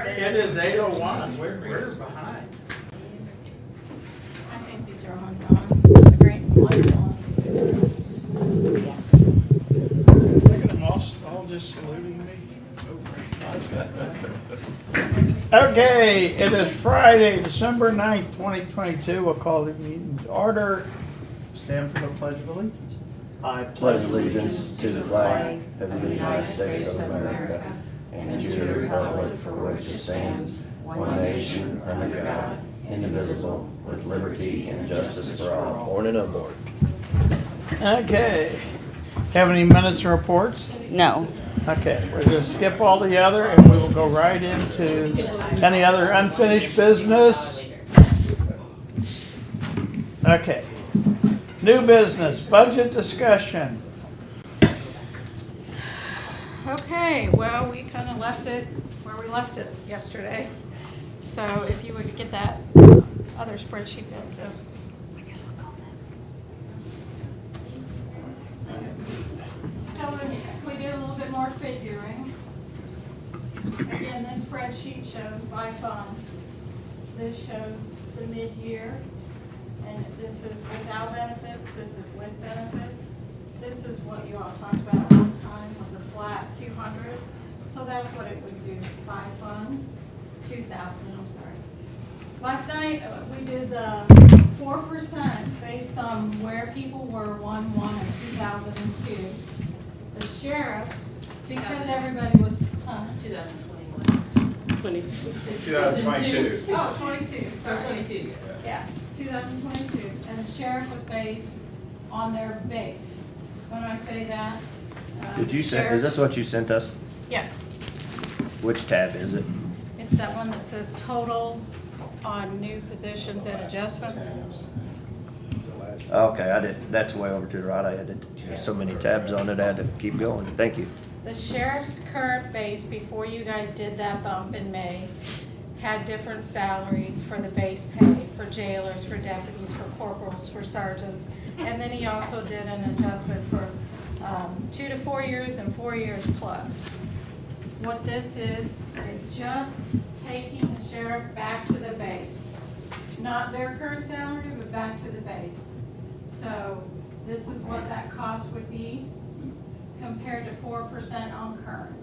started. It is 8:01, we're behind. I think these are on, the green lights on. Look at them all just saluting me. Okay, it is Friday, December 9th, 2022. We'll call the meeting to order. Stand for the Pledge of Allegiance. I Pledge allegiance to the flag of the United States of America and to the republic for which it stands, one nation, under God, indivisible, with liberty and justice for all. Born and unborn. Okay. Have any minutes and reports? No. Okay, we're gonna skip all the other and we will go right into any other unfinished business. Okay. New business, budget discussion. Okay, well, we kind of left it where we left it yesterday. So if you would get that other spreadsheet back up. I guess I'll call that. So we did a little bit more figuring. Again, this spreadsheet shows by fund. This shows the mid-year. And this is without benefits, this is with benefits. This is what you all talked about one time, was a flat 200. So that's what it would do by fund, 2,000, I'm sorry. Last night, we did the 4% based on where people were 1/1 and 2002. The sheriff, because everybody was, 2021. 2022. oh, 22, Or sorry. 22. Yeah, 2022, and the sheriff was based on their base. When I say that, Did you the send, is sheriff- this what you sent us? Yes, Which tab is it? it's that one that says total on new positions and adjustments. Okay, I did, that's way over to the right. I had so many tabs on it, I had to keep going. Thank you. The sheriff's current base, before you guys did that bump in May, had different salaries for the base pay, for jailers, for deputies, for corporals, for sergeants. And then he also did an adjustment for 2 to 4 years and 4 years plus. What this is just taking the sheriff back to the base. Not their current salary, but back to the base. So this is what that cost would be compared to 4% on current.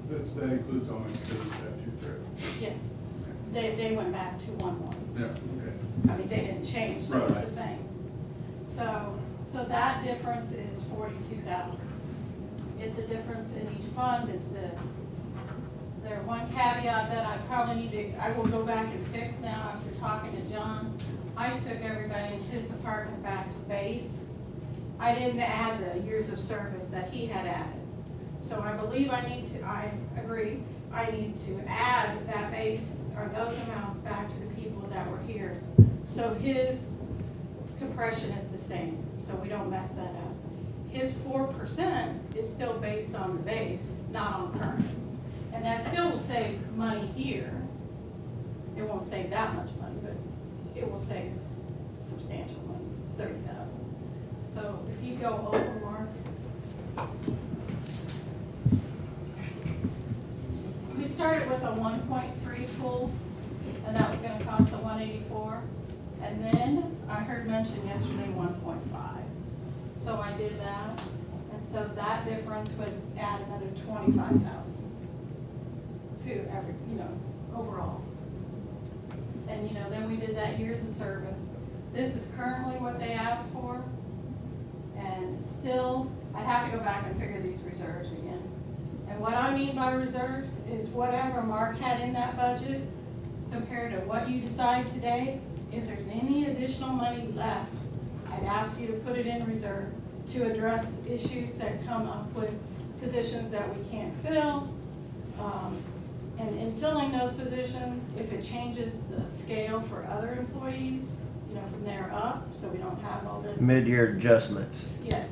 That includes only two, Yeah, they went back to 1/1. yeah, okay. I mean, they didn't change, so it's the Right. same. So that difference is 42,000. If the difference in each fund is this. There, one caveat that I probably need to, I will go back and fix now after talking to John. I took everybody in his department back to base. I didn't add the years of service that he had added. So I believe I agree, I need to add that base, or those amounts back to the people that were here. So his compression is the same, so we don't mess that up. His 4% is still based on the base, not on current. And that still will save money here. It won't save that much money, but it will save substantial money, 30,000. So if you go over, Mark. We started with a 1.3 pool, and that was gonna cost the 184. And then I heard mention yesterday 1.5. So I did that, and so that difference would add another 25,000 to every, overall. And, then we did that years of service. This is currently what they asked for. And still, I have to go back and figure these reserves again. And what I mean by reserves is whatever Mark had in that budget compared to what you decide today. If there's any additional money left, I'd ask you to put it in reserve to address issues that come up with positions that we can't fill. And in filling those positions, if it changes the scale for other employees, from there up, so we don't have all this. Mid-year adjustments. Yes.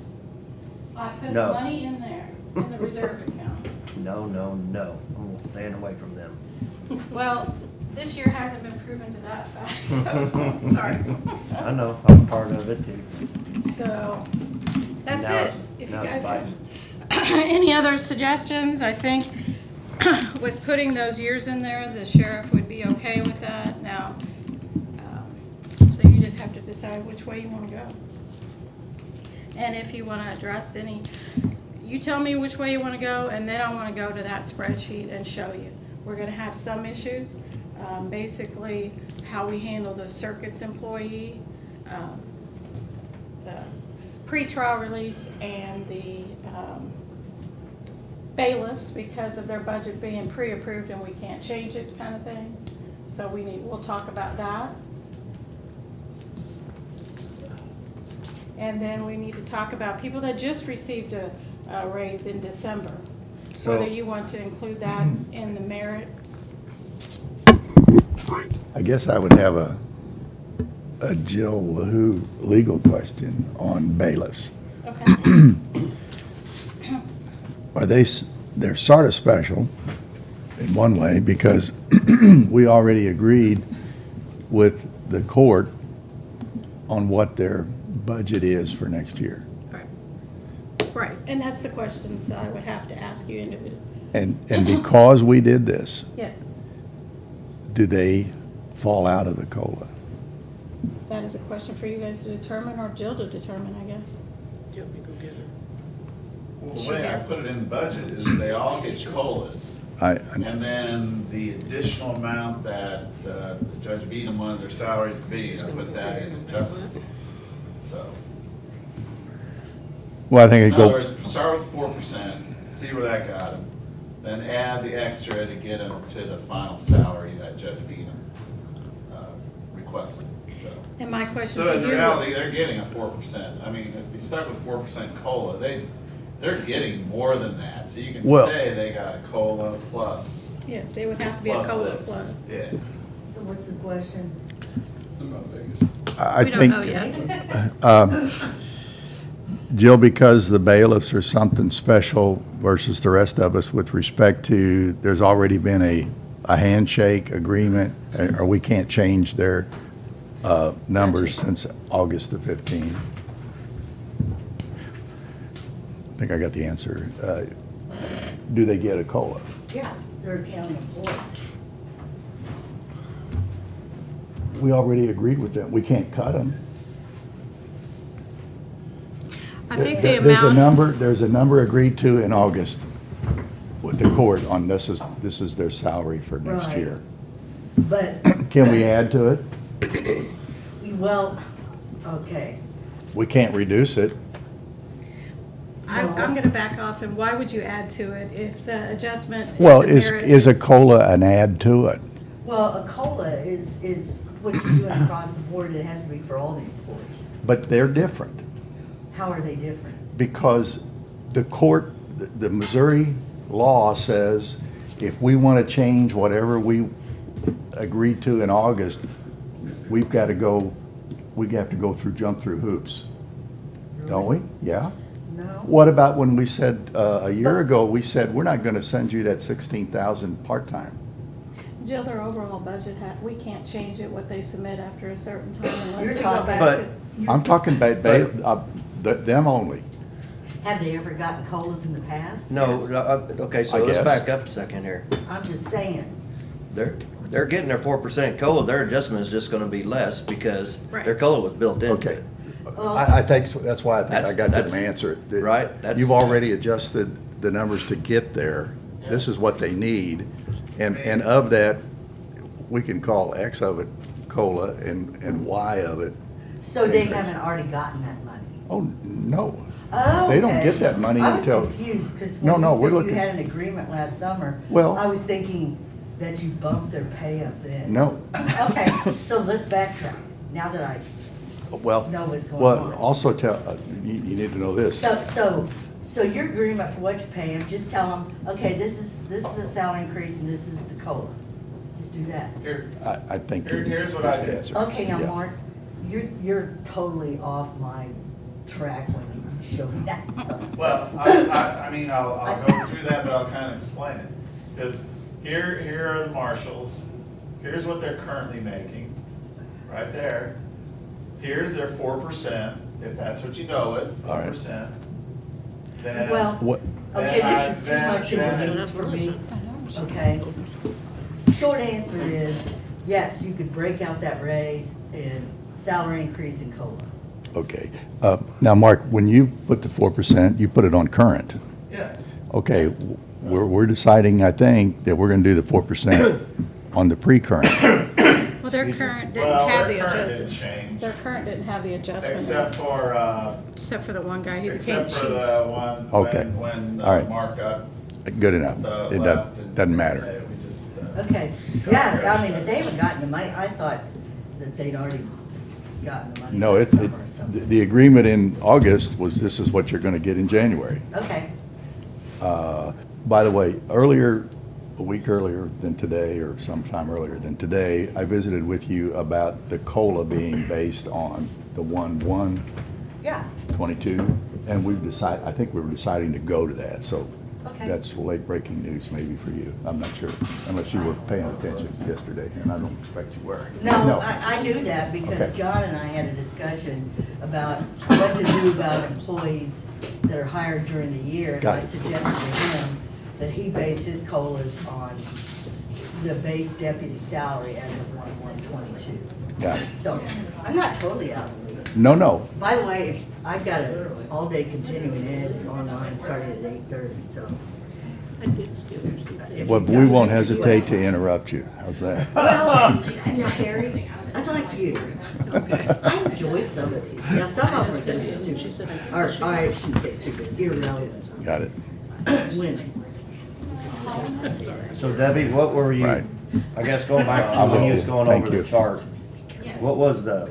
I put the No. money in there, in the reserve account. No, no, no. I'm staying away from them. Well, this year hasn't been proven to that fact, so, sorry. I know, I'm part of it too. So, that's Now it. it's- If you now it's guys have biting. any other suggestions, I think with putting those years in there, the sheriff would be okay with that now. So you just have to decide which way you want to go. And if you want to address any, you tell me which way you want to go, and then I want to go to that spreadsheet and show you. We're going to have some issues, basically how we handle the circuits employee, the pretrial release, and the bailiffs because of their budget being pre-approved and we can't change it kind of thing. So we'll talk about that. And then we need to talk about people that just received a raise in December. So- Whether you want to include that in the merit. I guess I would have a Jill Wahoo legal question on bailiffs. Okay. They're sort of special in one way because we already agreed with the court on what their budget is for next year. Right, and that's the questions I would have to ask you individually. And because we did this, Yes, do they fall out of the COLA? that is a question for you guys to determine, or Jill to determine, I guess. Well, the way I put it in the budget is they all get COLAs. And then the additional amount that Judge Beadham wanted their salaries to be, I put that in adjustment. So, Well, I think in it other go, words, start with 4%, see where that got them, then add the extra to get them to the final salary that Judge Beadham requested, so. And my question So to in you. reality, they're getting a 4%. I mean, if we start with 4% COLA, they're getting more than that. So you can Well- say they got a COLA plus. Yes, it would have to be a plus COLA this. plus. Yeah. So what's the question? Something about Vegas. I We don't think. know yet. Jill, because the bailiffs are something special versus the rest of us with respect to, there's already been a handshake agreement, or we can't change their numbers since August the 15th. I think I got the answer. Do they get a COLA? Yeah, they're county employees. We already agreed with them. We can't cut them. I think the There's a number agreed to in August with the court on this is their salary for next Right. year. But, Can we add to it? well, okay. We can't reduce it. I'm gonna back off, and why would you add to it if the adjustment? if Well, the is merit a COLA an add to it? Well, a COLA is what you're doing across the board. It has to be for all the employees. But they're different How are they different? because the court, the Missouri law says if we want to change whatever we agreed to in August, we have to go jump through hoops, don't we? Yeah? No? What about when we said, a year ago, we said, we're not gonna send you that 16,000 part-time? Jill, their overall budget, we can't change it, what they submit after a certain time unless You're we go talking- back But- to. I'm talking about them only. Have they ever gotten COLAs in the past? No, okay, I so let's guess. back up a second here. I'm just saying. They're getting their 4% COLA, their adjustment is just gonna be less because Right. their COLA was built into Okay. it. I think, that's why I think I That's- got to that's- the answer. That right, that's- You've already adjusted the numbers to get there. This is what they need. And of that, we can call X of it COLA and Y of it. So they increase. haven't already gotten that money? Oh, no. Oh, They don't okay. get that money until- I was confused, because No, when no, you we're said looking- you had an agreement last summer, Well- I was thinking that you bumped their pay up then. No. Okay, so let's backtrack, now that I Well, know what's going well, on. also you need to know this. So your agreement for what you pay them, just tell them, okay, this is a salary increase and this is the COLA. Just do that. Here, I think Here's what that's I the did. answer. Okay, now, Yeah. Mark, you're totally off my track when you show me that. well, I mean, I'll go through that, but I'll kind of explain it. Because here are the marshals, here's what they're currently making, right there. Here's their 4%, if that's what you go with, All right. 4%. Then. Well, What, okay, Then this is too much then- in the weeds for me. okay? Short answer is, yes, you could break out that raise and salary increase in COLA. Okay. Now, Mark, when you put the 4%, you put it on current. Yeah. Okay, we're deciding, I think, that we're gonna do the 4% on the pre-current. Well, their current didn't Well, have their the current didn't adjustment. change, Their current didn't have the adjustment, except for the one guy who became except for chief. the one, Okay. when All right. Mark got Good enough. the It left. and- doesn't matter. We just, Okay, Still yeah, I fresh. mean, if they haven't gotten the money, I thought that they'd already gotten the money. No, last summer or something. the agreement in August was this is what you're gonna get in January. Okay, By the way, a week earlier than today, or sometime earlier than today, I visited with you about the COLA being based on the 1/1/22, yeah, and I think we were deciding to go to that, so okay. that's late breaking news maybe for you. I'm not sure, unless you were paying attention yesterday, and I don't expect you were. No, I knew that because Okay. John and I had a discussion about what to do about employees that are hired during the year. And Got I it. suggested to him that he base his COLAs on the base deputy salary as of 1/1/22. Got it. So I'm not totally out of the loop. No, By the way, I've got an all-day continuing ed online starting at 8:30, so. if well, you've we got won't any hesitate to questions- interrupt you. How's that? Well, now, Harry, I'd like you. I enjoy some of these. Now, some of them are gonna be stupid, or I shouldn't say stupid, irrelevant. Got it. When, So Debbie, what were you, Right. I guess going back to I'm when with you was you. going Thank over you. the chart, what was the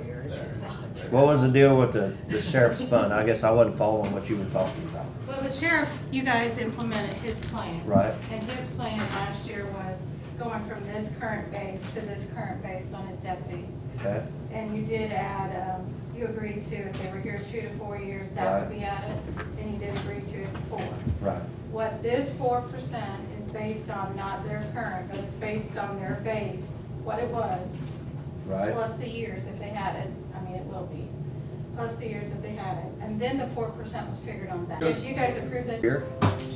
deal with the sheriff's fund? I guess I wasn't following what you were talking about. Well, the sheriff, you guys implemented his plan. Right. And his plan last year was going from this current base to this current base on his deputies. Okay? And you did add, you agreed to, if they were here 2 to 4 years, that would Right. be added, and you did agree to it before. Right. What this 4% is based on, not their current, but it's based on their base, what it was, Right? plus the years if they had it, I mean, it will be, plus the years if they had it. And then the 4% was figured on that. Because you guys approved that Here?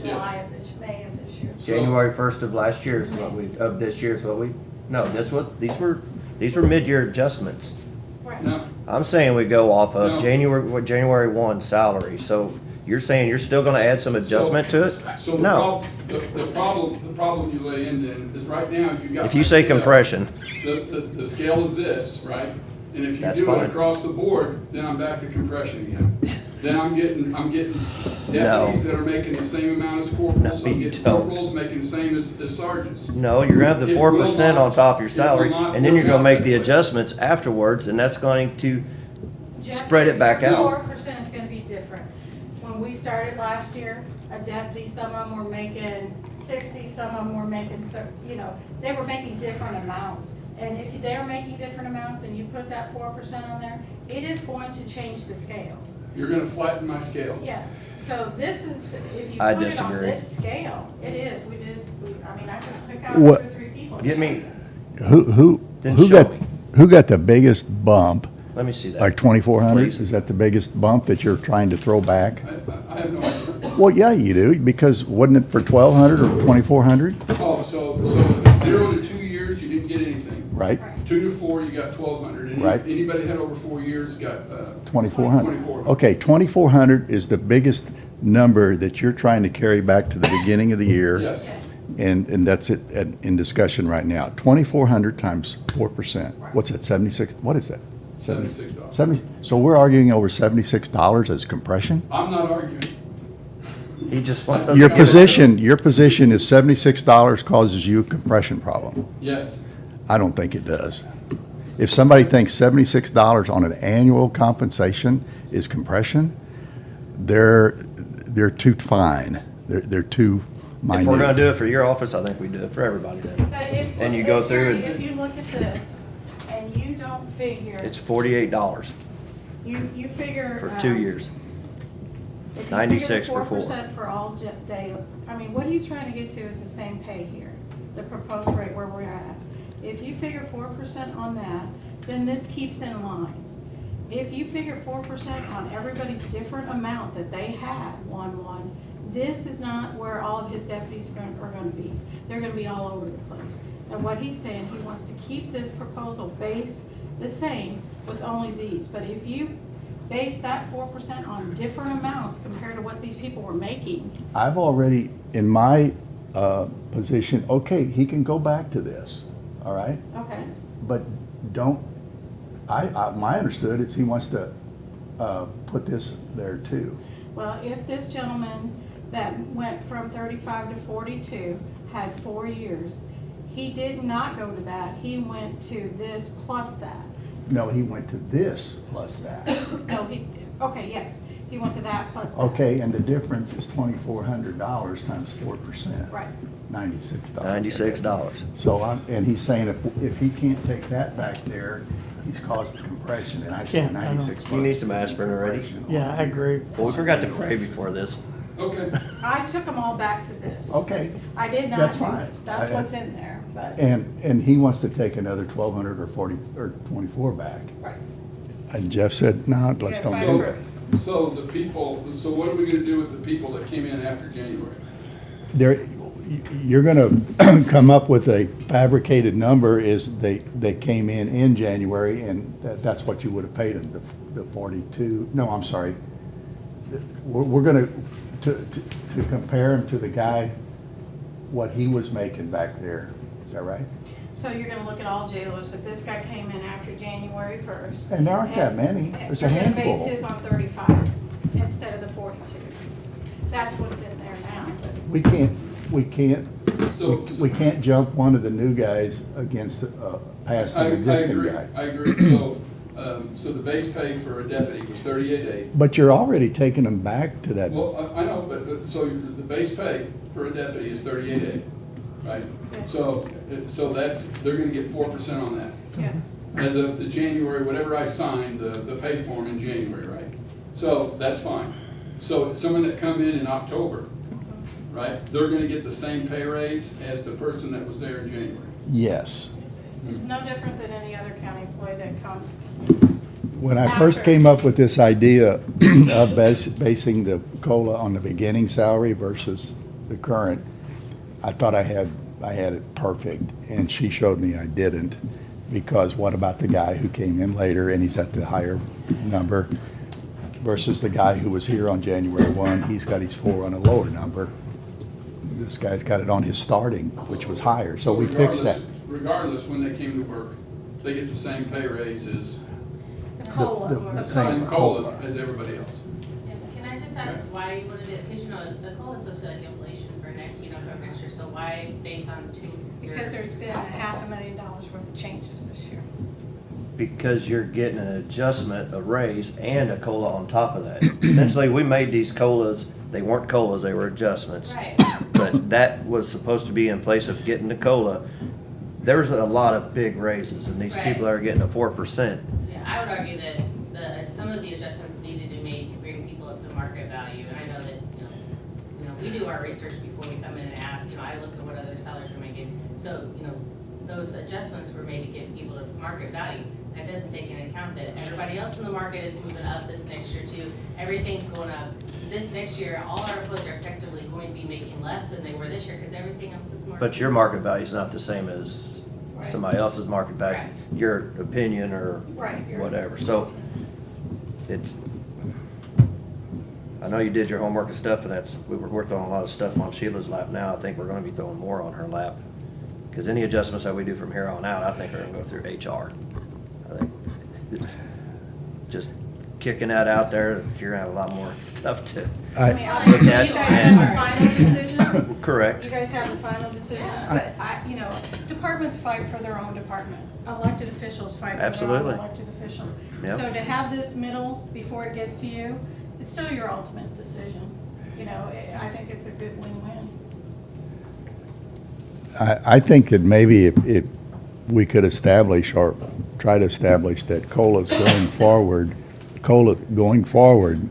July of this, May of this year. January 1st of last year is what we, of this year is what we, no, that's what, these were mid-year adjustments. Right. No, I'm saying we go off No. of January 1 salary, so you're saying you're still gonna add some adjustment to it? so the No. problem you lay in then is right now you got. If you my say scale. compression, The scale is this, right? And if you That's do fine. it across the board, then I'm back to compression again. Then I'm getting deputies that are making the same amount as corporals. No, I'm you getting don't. corporals making the same as sergeants. no, you're gonna have the It 4% will on top of your not- it salary, will not and then you're work gonna out make that the way. adjustments afterwards, and that's going to Jeff, spread it back out. 4% is gonna be different. When we started last year, a deputy, some of them were making 60, some of them were making, they were making different amounts. And if they were making different amounts and you put that 4% on there, it is going to change the scale. You're gonna flatten my scale. Yeah, so this is, if you I put it on disagree. this scale, it is, I mean, I could pick out What- 2 or 3 people. get me, Who Then who show got, me. who got the biggest bump? let me see that. Like 2,400? Please. Is that the biggest bump that you're trying to throw back? I have no idea. Well, yeah, you do, because wasn't it for 1,200 or 2,400? Oh, so 0 to 2 years, you didn't get anything. Right? 2 to 4, you got 1,200. Right. Anybody had over 4 years got 2,400. 2,400. Okay, 2,400 is the biggest number that you're trying to carry back to the beginning of the year. Yes. And that's it in discussion right now. 2,400 times 4%. What's that, 76, what is that? $76. 70, so we're arguing over $76 as compression? I'm not arguing. He just wants us to Your give it to him. position is $76 causes you a compression problem. Yes. I don't think it does. If somebody thinks $76 on an annual compensation is compression, they're too fine. They're too minute. If we're gonna do it for your office, I think we do it for everybody then. But if, And you go if through you're- and- if you look at this and you don't figure, It's $48 you figure. for 2 years. 96 for 4. 4% for all day, I mean, what he's trying to get to is the same pay here, the proposed rate where we're at. If you figure 4% on that, then this keeps in line. If you figure 4% on everybody's different amount that they had, 1/1, this is not where all of his deputies are gonna be. They're gonna be all over the place. And what he's saying, he wants to keep this proposal base the same with only these. But if you base that 4% on different amounts compared to what these people were making, I've already, in my position, okay, he can go back to this, all right? okay, But don't, my understood is he wants to put this there too. well, if this gentleman that went from 35 to 42 had 4 years, he did not go to that, he went to this plus that. No, he went to this plus that. No, okay, yes, he went to that plus that. Okay, and the difference is $2,400 times 4%. Right. $96. $96. So, and he's saying if he can't take that back there, he's caused the compression, and I said Yeah, I know. $96. You need some aspirin already? Yeah, I agree. Well, we forgot to pray before this. Okay, I took them all back to this. Okay, I did not That's do fine. this, that's what's in there, but, and he wants to take another 1,200 or 40, or 24 back. right. And Jeff said, no, let's don't do that. so the people, so what are we gonna do with the people that came in after January? There, you're gonna come up with a fabricated number is they came in January, and that's what you would have paid them, the 42, no, I'm sorry. We're gonna, to compare him to the guy, what he was making back there, is that right? So you're gonna look at all jailers, if this guy came in after January 1st. And there aren't that many. There's a You're gonna handful. base his on 35 instead of the 42. That's what's in there now, but We can't jump one of the new guys against, past I an existing agree, guy. I agree, so the base pay for a deputy was 38.8. But you're already taking them back to that. Well, I know, but, so the base pay for a deputy is 38.8, right? So that's, they're gonna get 4% on that. yes. As of the January, whatever I signed, the pay form in January, right? So that's fine. So someone that come in October, right, they're gonna get the same pay raise as the person that was there in January. Yes. It's no different than any other county employee that comes. When I first After. came up with this idea of basing the COLA on the beginning salary versus the current, I thought I had it perfect, and she showed me I didn't. Because what about the guy who came in later and he's at the higher number versus the guy who was here on January 1, he's got his 4 on a lower number. This guy's got it on his starting, which was higher, so we fixed that. Regardless, when they came to work, they get the same pay raise as, The COLA. the same Same COLA COLA. as everybody else. And can I just ask why you wanted it, because you know, the COLA is supposed to be like inflation for next, you know, for next year, so why based on 2 years? Because there's been $500,000 worth of changes this year. Because you're getting an adjustment, a raise, and a COLA on top of that. Essentially, we made these COLAs, they weren't COLAs, they were adjustments. Right. But that was supposed to be in place of getting the COLA. There's a lot of big raises, and these people Right. are getting a 4%. Yeah, I would argue that some of the adjustments needed to be made to bring people up to market value, and I know that, we do our research before we come in and ask, I look at what other sellers are making. So, those adjustments were made to get people to market value. That doesn't take into account that everybody else in the market is moving up this next year too. Everything's going up. This next year, all our employees are effectively going to be making less than they were this year because everything else is more expensive. But your market value is not the same as Right. somebody else's market value, Right. your opinion or Right. whatever. So it's, I know you did your homework and stuff, and we're throwing a lot of stuff on Sheila's lap now. I think we're gonna be throwing more on her lap. Because any adjustments that we do from here on out, I think are gonna go through HR. I think it's just kicking that out there, you're gonna have a lot more stuff to, I mean, I, obviously, at you guys and- have the final decision. correct. You guys have the final decision, Yeah. but departments fight for their own department. Elected officials fight for their Absolutely. own elected official. Yep. So to have this middle before it gets to you, it's still your ultimate decision. I think it's a good win-win. I think that maybe if we could establish or try to establish that COLAs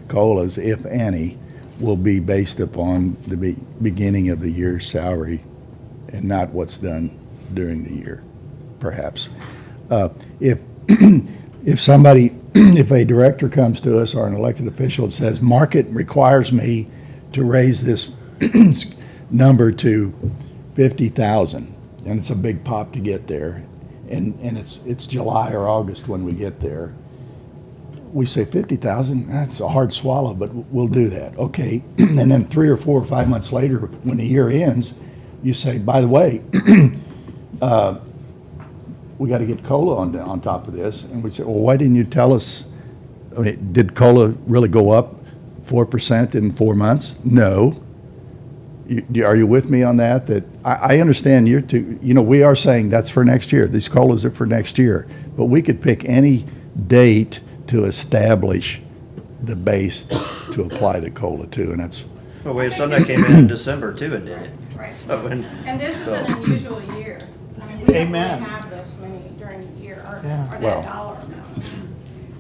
COLAs, if any, will be based upon the beginning of the year's salary and not what's done during the year, perhaps. If if a director comes to us or an elected official and says, market requires me to raise this number to 50,000, and it's a big pop to get there, and it's July or August when we get there. We say 50,000, that's a hard swallow, but we'll do that. Okay, and then 3 or 4 or 5 months later, when the year ends, you say, by the way, we got to get COLA on top of this. And we say, well, why didn't you tell us? I mean, did COLA really go up 4% in 4 months? No. Are you with me on that? That I understand you're too, we are saying that's for next year. These COLAs are for next year. But we could pick any date to establish the base to apply the COLA to, and that's, Well, we had some that came in December too and did it. Right. So, And this is so- an unusual year. I mean, we don't really Amen. have this many during the year, or Yeah. Well- that dollar amount.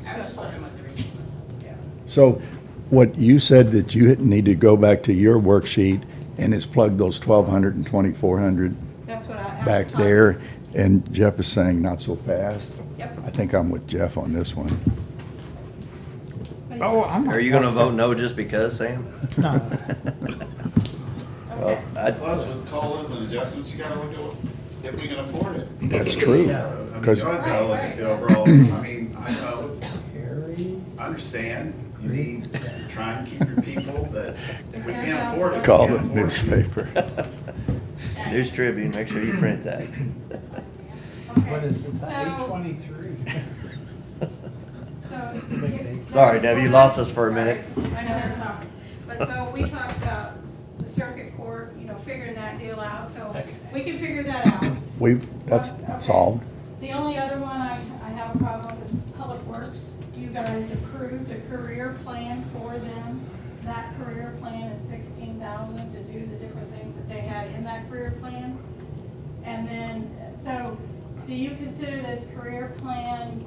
I was wondering what the reason was. Yeah. so what you said that you need to go back to your worksheet and is plug those 1,200 and 2,400 That's what I. back there, and Jeff is saying not so fast. Yep. I think I'm with Jeff on this one. Oh, I'm. Are you gonna vote no just because, Sam? No. Well, I, Plus with COLAs and adjustments, you gotta look at if we can afford it. That's true. Yeah. I mean, 'Cause- you always gotta look at the overall, I mean, I know, I understand, you need to try and keep your people, but if we can't afford it. we Call can't the afford it. newspaper. News Tribune, make sure you print that. What is it, So- 823? So. if- Sorry, Debbie, you lost us for a minute. Sorry. I know they're talking, but so we talked about the circuit court, figuring that deal out, so we can figure that out. That's Okay. solved. The only other one I have a problem with is Public Works. You guys approved a career plan for them. That career plan is 16,000 to do the different things that they had in that career plan. And then, so, do you consider this career plan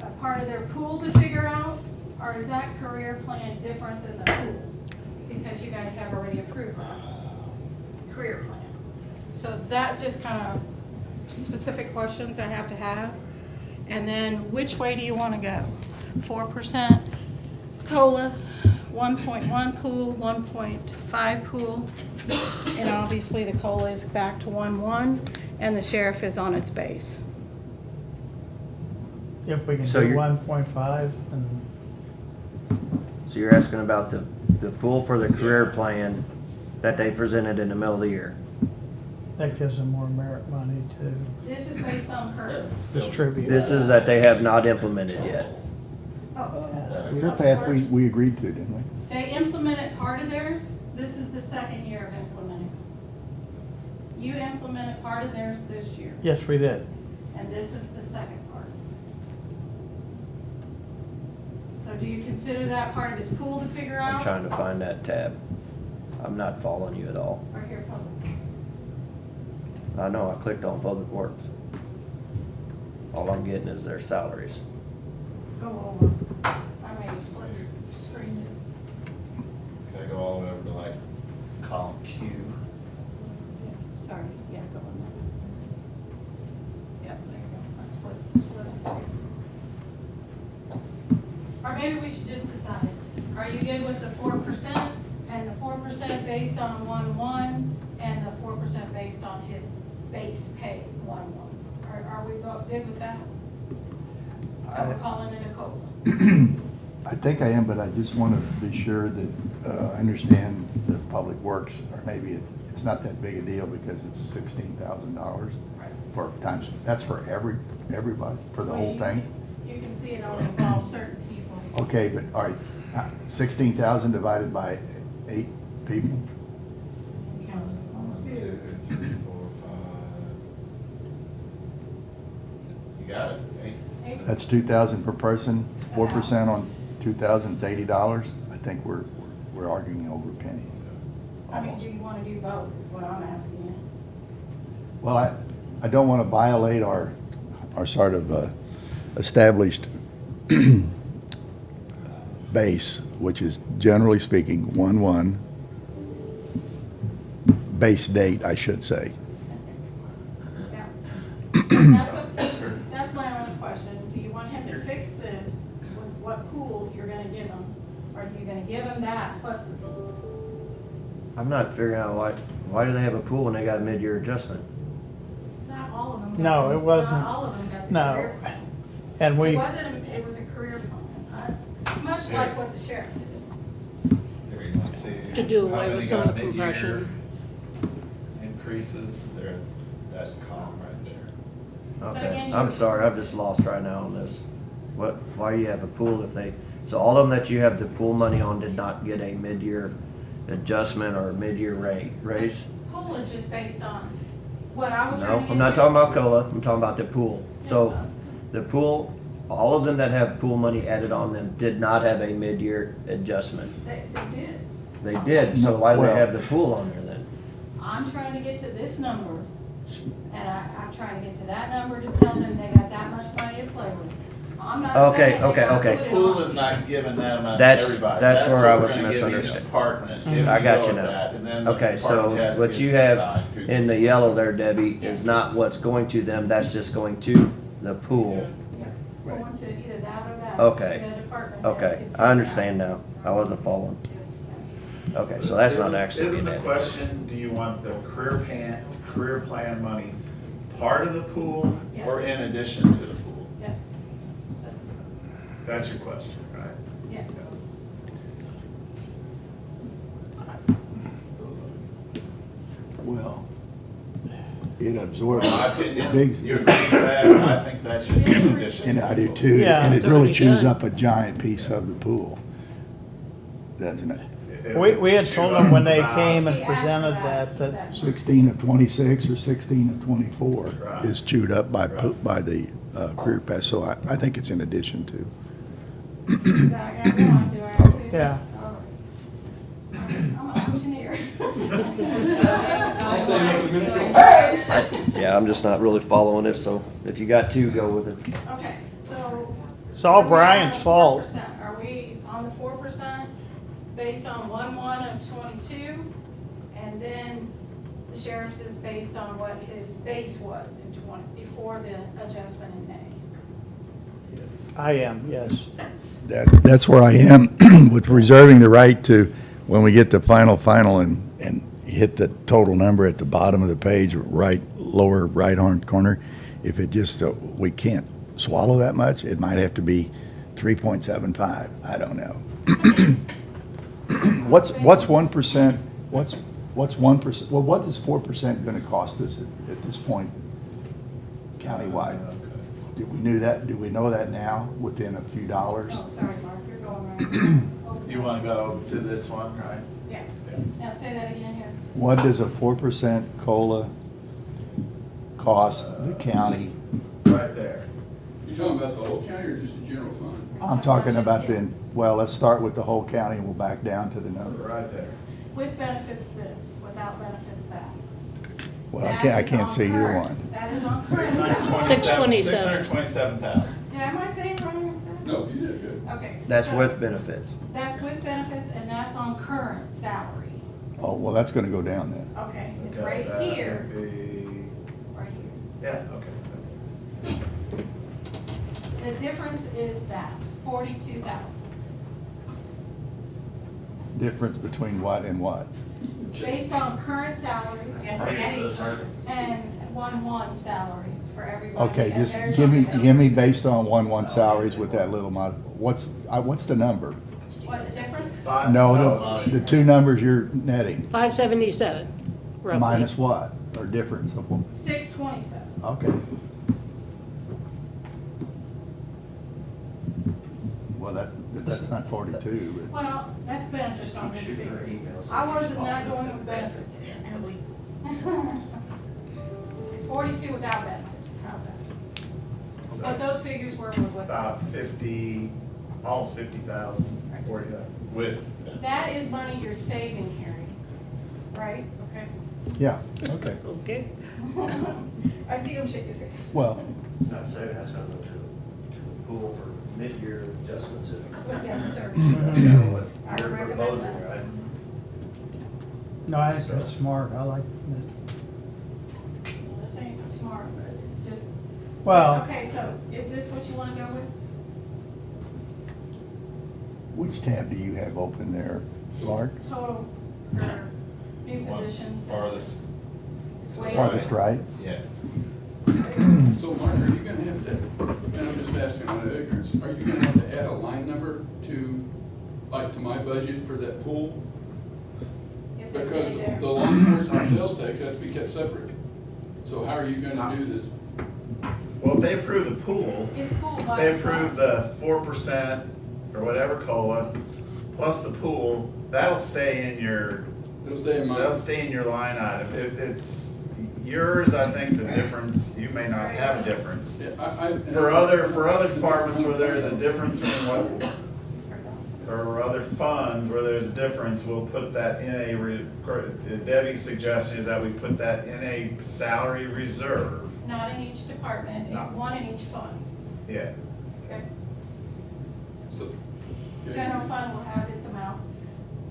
a part of their pool to figure out? Or is that career plan different than the pool? Because you guys have already approved that career plan. So that just kind of specific questions I have to have. And then which way do you want to go? 4% COLA, 1.1 pool, 1.5 pool. And obviously the COLA is back to 1.1 and the sheriff is on its base. If we can So do you're- 1.5, and So you're asking about the pool for the career plan that they presented in the middle of the year? that gives them more merit money to This is based on current. distribute. This is that they have not implemented yet. Oh, Career path, we agreed to, didn't we? they implemented part of theirs. This is the second year of implementing. You implemented part of theirs this year, Yes, we did. and this is the second part. So do you consider that part of his pool to figure I'm out? trying to find that tab. I'm not following you at all. Or here, public? I know, I clicked on Public Works. All I'm getting is their salaries. Go over. I may split screen Gotta go all the way over to like column Q. it. Sorry, yeah, go on there. Yep, there you go. I split it. Or maybe we should just decide, are you good with the 4% and the 4% based on 1.1 and the 4% based on his base pay 1.1? Are we both good with that? Or we're calling it a COLA? I think I am, but I just want to be sure that I understand the Public Works, or maybe it's not that big a deal because it's $16,000 for times, that's for everybody, for the whole thing? You can see it only involves certain people. Okay, but, all right, 16,000 divided by 8 people? Count. 1, 2, 3, 4, 5. You got it, eight. That's 2,000 per person, 4% on 2,000 is $80. I think we're arguing over pennies. I mean, almost. do you want to do both, is what I'm asking you. Well, I don't want to violate our sort of established base, which is generally speaking 1/1, base date, I should say. Yeah. That's my only question. Do you want him to fix this with what pool you're gonna give him? Or are you gonna give him that plus the pool? I'm not figuring out why do they have a pool when they got a mid-year adjustment? Not all of them. No, got it wasn't. Not all of them got the No. career plan. And It we, wasn't, it was a career plan, much like what the sheriff did. Here you can see To do how away many with some got of the mid-year compression. Increases, there, that column right there. But again, Okay, you- I'm sorry, I'm just lost right now on this. Why you have a pool if they, so all of them that you have the pool money on did not get a mid-year adjustment or mid-year raise? Pool is just based on what I was No, trying to get I'm not to. talking about COLA, I'm talking about the pool. So, Yes, the pool, all of them that have pool money added on them did not have a mid-year adjustment. They did. They did, so why do they Well- have the pool on there then? I'm trying to get to this number, and I'm trying to get to that number to tell them they got that much money to play with. I'm not Okay, saying they okay, gotta okay. put it Pool on. is not giving that amount to That's- everybody. that's where I what we're was gonna give each misunderstanding. Department, if I got go you with now. that, and then the Okay, so department heads what get you to have decide who in the gets yellow there, Debbie, is not what's going to them, that's just going to the pool. Yeah, going to either that or that. Okay. To the department head Okay, to figure I understand out. now. I wasn't following. Okay, so that's not Isn't- actually. Isn't the being added. question, do you want the career plan money part of the pool or Yes. in addition to the pool? Yes. That's your question, right? Yes. Well, it absorbs In my the opinion, big, you agree with that, and I think that should be in addition. and to I the do pool. too, Yeah. and it It's really already chews done. up a giant piece of the pool, doesn't it? It we had would told chew them when up they about- came and We asked for presented that, that 16 of 26 or 16 of 24 Right. is chewed up by, Right. by the career pass, so I think it's in addition to. Is that what I want, do I have to? Yeah. All right. I'm an auctioneer. I'll stand up a minute. Yeah, I'm just not really following it, so if you got two, go with it. Okay, so. it's all are we Brian's on fault. 4%? Are we on the 4% based on 1/1 of '22? And then the sheriff's is based on what his base was in before the adjustment in May? I am, yes. That's where I am with reserving the right to, when we get the final and hit the total number at the bottom of the page, right, lower right-hand corner, if it just, we can't swallow that much, it might have to be 3.75, I don't know. What's 1%, what's 1%, well, what is 4% gonna cost us at this point countywide? Do we know that now, within a few dollars? Oh, sorry, Mark, you're going right. You wanna go to this one, right? Yeah. Now say that again here. What does a 4% COLA cost the county? Right there. You talking about the whole county or just the general fund? I'm talking about well, let's start with the whole county and we'll back down to the number. Right there. With benefits this, without benefits that. Well, I That can't is see on either current. one. That is on current. 627. 627,000. Yeah, am I saying it wrong? No, you did good. Okay. That's so with benefits. That's with benefits and that's on current salary. Oh, well, that's gonna go down then. Okay, it's Okay, right that here, would be- right here. Yeah, okay. The difference is that, 42,000. Difference between what and what? Based on current salaries and 1/1 salaries for everybody. Okay, And just there's give me something- based on 1 salaries with that little mod, what's the number? What, the difference? No, the two numbers you're netting, 577, roughly. minus what, or difference of what? 627. Okay. Well, that's not 42, but. Well, that's benefits on this figure. I wasn't not going with benefits here. It's 42 without benefits, how's that? But those figures were with. About 50, almost 50,000, 40,000 with. That is money you're saving, Harry, right? Okay. Yeah, okay. Okay. I see him shake his head. Well, Not saying that's gonna go to the pool for mid-year adjustments. Yes, sir. That's kind of what I you're recommend proposing, that. right? No, I think that's smart, I like it. This ain't smart, but it's just. Well, Okay, so is this what you want to go with? which tab do you have open there, Mark? Total, or new One positions. farthest, It's way Farthest over. right? yeah. So Mark, are you gonna have to, and I'm just asking out of ignorance, are you gonna have to add a line number to, like, to my budget for that pool? If there's Because any there. the law enforcement sales tax has to be kept separate. So how are you gonna do this? Well, if they approve the pool, It's cool, but. they approve the 4% or whatever COLA, plus the pool, that'll stay in your, It'll stay in my. that'll stay in your line item. It's yours, I think the difference, you may not have a difference. Yeah, I. For other departments where there's a difference between what, or other funds where there's a difference, we'll put that in Debbie's suggestion is that we put that in a salary reserve. Not in each department, No. one in each fund. Yeah. Okay. So- okay. General fund will have its amount.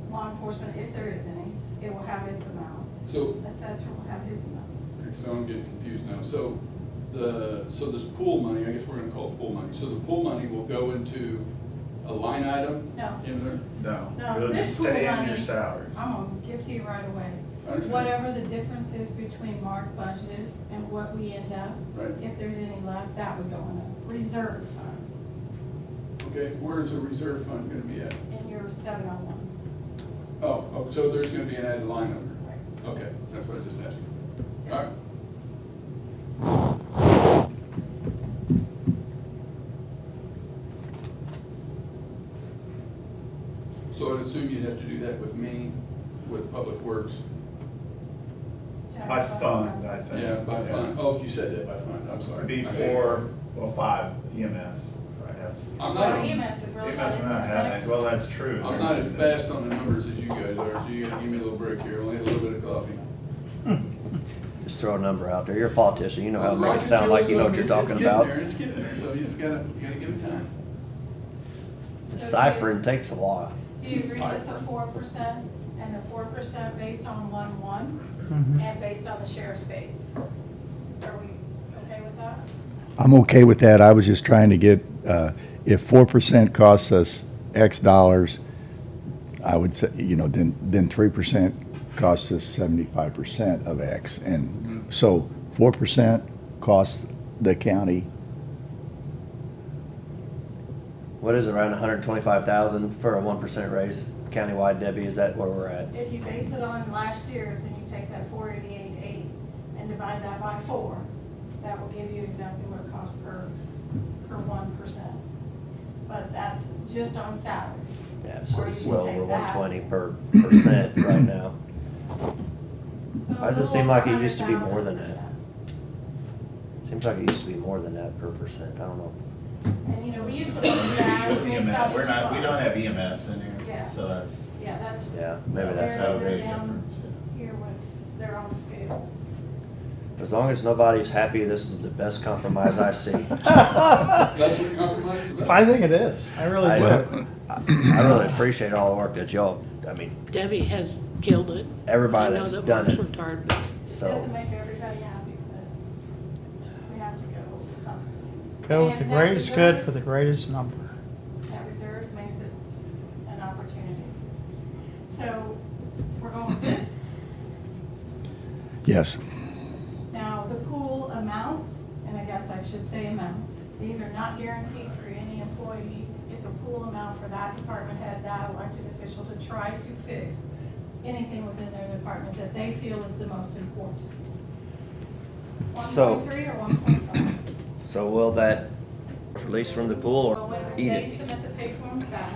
Law enforcement, if there is any, it will have its amount. So, Assessor will have his amount. so I'm getting confused now. So this pool money, I guess we're gonna call it pool money. So the pool money will go into a line item No. in there? No, No, it'll this just pool stay in money- your salaries. I'm gonna give to you right away. I understand. Whatever the difference is between marked budget and what we end up, Right. if there's any left, that would go in a reserve fund Okay, where's the reserve fund gonna be at? in your 701. Oh, so there's gonna be an added line number? Okay, that's what I was just asking. All right. So I'd assume you'd have to do that with me, with Public Works? By fund, I think. Yeah, by fund. Oh, you said that by fund, I'm sorry. Before, well, 5 EMS. I have some- I'm So not- EMS is really not EMS in are not this having mix. it, well, that's true. I'm not as fast on the numbers as you guys are, so you gotta give me a little break here. Only had a little bit of coffee. Just throw a number out there. You're a politician. You know how to make Rocket it sound like you know what you're Show's talking getting about. there, It's getting there, so you just gotta give it time. Deciphering takes a while. Do you agree with the 4% and the 4% based on 1-1 Mhm. and based on the sheriff's base? Are we okay with that? I'm okay with that. I was just trying to get, if 4% costs us X dollars, I would say, then 3% costs us 75% of X. And so 4% costs the county, What is it, around 125,000 for a 1% raise countywide, Debbie? Is that where we're at? If you base it on last year's and you take that 488.8 and divide that by 4, that will give you exactly what it costs per 1%. But that's just on salaries. Yeah, so Or it's you well take over that. 120 per percent right now. So Why does it a seem little like it over used to be more than 100,000%. Seems like it used to be more than that per percent. I don't know. And we used to look at that based on EMS, each fund. we don't have EMS in Yeah. here, so that's. Yeah, that's. Yeah, maybe that's they're- how it they're is. down Difference, yeah. Here with their own scale. As long as nobody's happy, this is the best compromise I see. That's what compromise is about. I think it is. I really I do. I really appreciate all the work that y'all, I mean, Debbie has killed it. everybody that's done I know that it. Mark's worked hard. So, Doesn't make everybody happy, but we have to go with something. Go with the And that greatest good reserve- for the greatest number. That reserve makes it an opportunity. So, we're going with this. yes. Now, the pool amount, and I guess I should say amount, these are not guaranteed for any employee. It's a pool amount for that department head, that elected official to try to fix anything within their department that they feel is the most important. So- 1.3 or 1.5? so will that release from the pool Well, or when eat they it? submit the pay forms back,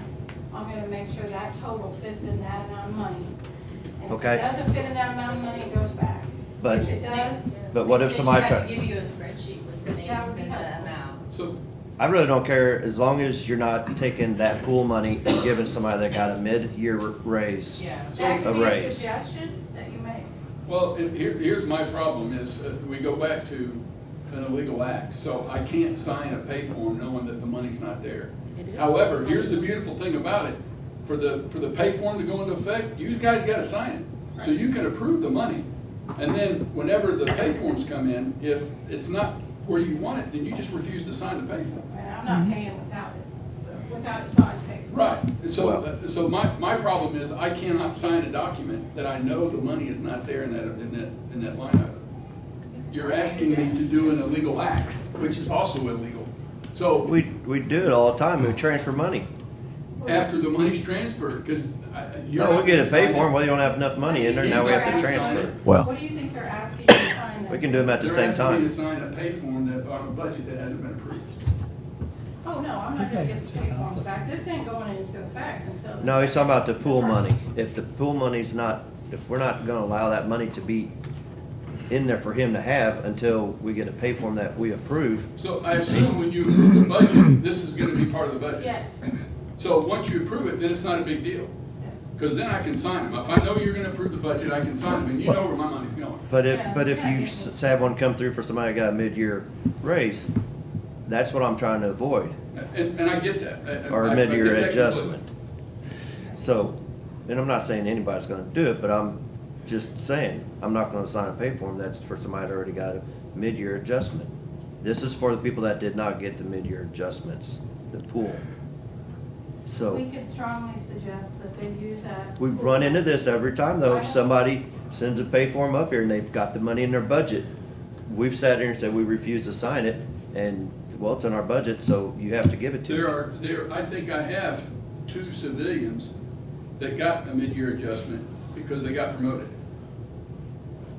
I'm gonna make sure that total fits in that amount of money. And if Okay. it doesn't fit in that amount of money, it goes back. But- If it does, But what if They somebody should have try, to give you a spreadsheet with the That would names be and the helpful. amount. So, I really don't care as long as you're not taking that pool money and giving somebody that got a mid-year raise. Yeah. that could be a raise. suggestion that you make. well, here's my problem is, we go back to an illegal act. So I can't sign a pay form knowing that the money's not there. It is. However, here's the beautiful thing about it. For the pay form to go into effect, you guys gotta sign it. So you can approve the money. And then whenever the pay forms come in, if it's not where you want it, then you just refuse to sign the pay form. And I'm not paying without it, so. without it signed paper. Right, so my problem is I cannot sign a document that I know the money is not there in that line item. You're asking me to do an illegal act, which is also illegal. So We do it all the time, we transfer money. after the money's transferred, because you're. No, we not get gonna to pay sign for them, it. well, you don't have enough money in there, now we have to He's not gonna transfer. sign it. Well, What do you think they're asking you to sign? We can do them at the They're same asking me time. to sign a pay form that, on a budget that hasn't been approved. Oh, no, I'm not gonna get the pay forms back. This ain't going into effect until. No, he's talking about the pool first- money. If the pool money's not, if we're not gonna allow that money to be in there for him to have until we get a pay form that we approve, So I assume when you approve the budget, this is gonna be part of the budget. Yes, So once you approve it, then it's not a big deal, yes. because then I can sign them. If I know you're gonna approve the budget, I can sign them, and you know where my money's going. but Yeah, if you yeah. have one come through for somebody that got a mid-year raise, that's what I'm trying to avoid, And I get that. or I a get mid-year that completely. adjustment. So, and I'm not saying anybody's gonna do it, but I'm just saying, I'm not gonna sign a pay form that's for somebody that already got a mid-year adjustment. This is for the people that did not get the mid-year adjustments, the pool. So. We could strongly suggest that they use that. We run into this every time though, if somebody sends a pay form up here and they've got the money in their budget. We've sat here and said we refuse to sign it, and, well, it's in our budget, so you have to give it to me. I think I have 2 civilians that got a mid-year adjustment because they got promoted.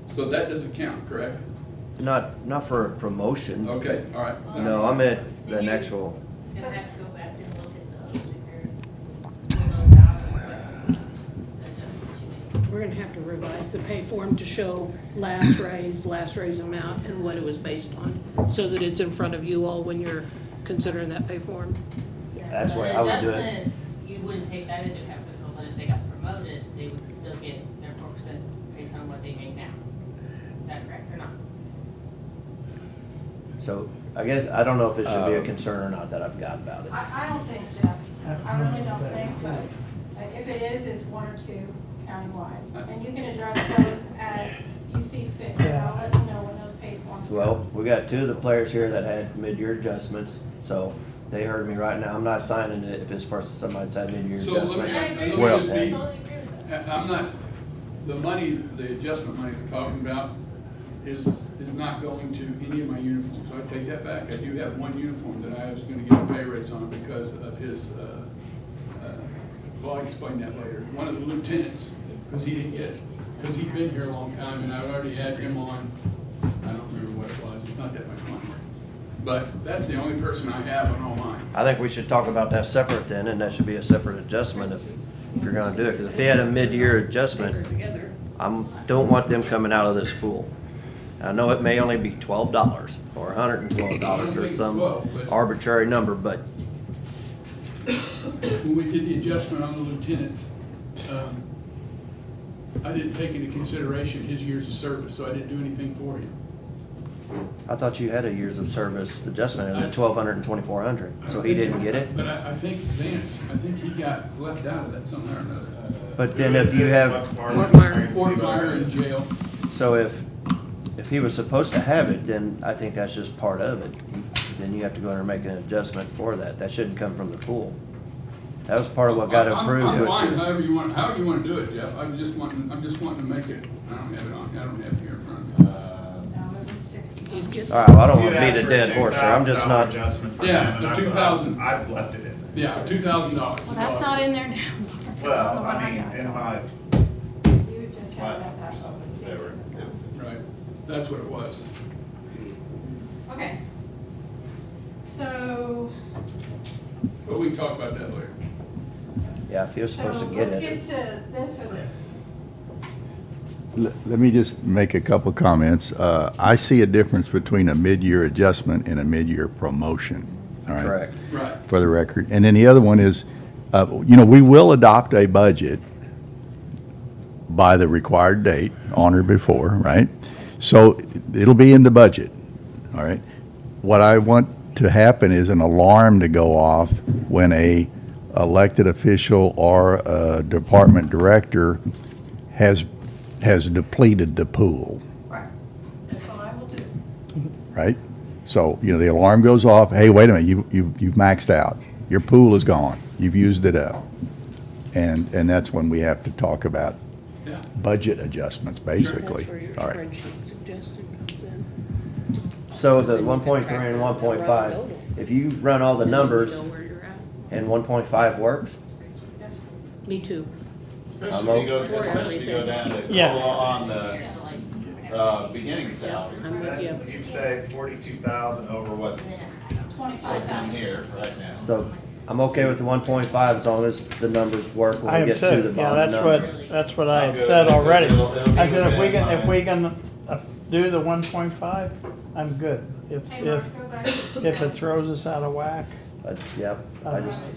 So that doesn't count, correct? Not for a promotion. Okay, all right. No, I meant the actual, It's gonna have to go back and look at those, if they're, pull those out of the adjustments you made. We're gonna have to revise the pay form to show last raise amount, and what it was based on, so that it's in front of you all when you're considering that pay form. That's So where the I would do it. adjustment, you wouldn't take that into account, but if they got promoted, they would still get their 4% based on what they make now. Is that correct or not? so I guess, I don't know if it should be a concern or not that I've got about it. I don't think, Jeff, I really don't think, but if it is, it's 1 or 2 countywide. And you can address those as you see fit. I'll let you know when those pay forms. come. Well, we got 2 of the players here that had mid-year adjustments, so they heard me right now. I'm not signing it if it's for somebody that's had mid-year So let adjustment. me Well- just be, Totally agree with that. I'm not, the money, the adjustment money we're talking about is not going to any of my uniforms. So I take that back. I do have 1 uniform that I was gonna get a pay raise on because of his, well, I'll explain that later. One of the lieutenants, because he didn't get it, because he'd been here a long time and I already had him on, I don't remember what it was, it's not that much money. But that's the only person I have on all mine. I think we should talk about that separate then, and that should be a separate adjustment if you're gonna do it. Because if he had a mid-year adjustment, Together. don't want them coming out of this pool. I know it may only be $12 or $112 or some arbitrary number, but When we did the adjustment on the lieutenants, I didn't take into consideration his years of service, so I didn't do anything for him. I thought you had a years of service adjustment in the 1,200 and 2,400, so he didn't get it? But I think Vance, I think he got left out of that somehow or another. But then if you have, Fort Meyer in jail. so if he was supposed to have it, then I think that's just part of it. Then you have to go in and make an adjustment for that. That shouldn't come from the pool. That was part of what got approved. I'm with fine, your- however you want to do it, Jeff. I'm just wanting to make it, I don't have it on, I don't have it here in front of me. No, it was 60. He's getting, All right, well, I don't You'd want to beat asked a for dead horse here. I'm just $2,000 not, adjustment for Yeah, him, and the I've- 2,000. I've left it in there. Yeah, $2,000. Well, that's not in there now. Well, I mean, in my, You just had that back over. whatever. Right, that's what it was. Okay. So, But we can talk about that later. yeah, if he was so supposed to get let's it. get to this or this. Let me just make a couple of comments. I see a difference between a mid-year adjustment and a mid-year promotion, all right? Correct. Right. For the record. And then the other one is, we will adopt a budget by the required date, on or before, right? So it'll be in the budget, all right? What I want to happen is an alarm to go off when a elected official or a department director has depleted the pool, Right. That's what I will do. right? So, the alarm goes off, hey, wait a minute, you've maxed out. Your pool is gone. You've used it up. And that's when we have to talk about Yeah. budget adjustments, That's basically. where your All right. spreadsheet suggestion comes in. So the 1.3 and 1.5, if you run all the numbers You know where you're at. and 1.5 works, Yes. Me too. Especially if you go down to Yeah. COLA on the, beginning salaries, I'm with then you. you say 42,000 over what's in 25,000. here right now. so I'm okay with the 1.5 as long as the numbers work I when am we get to the too, yeah, bottom that's number. that's what I I'm had good said with it, already. 'cause it'll be I said, if within we can do the 1.5, I'm good. Hey, Mark, go back to If it throws us out of whack, Yep,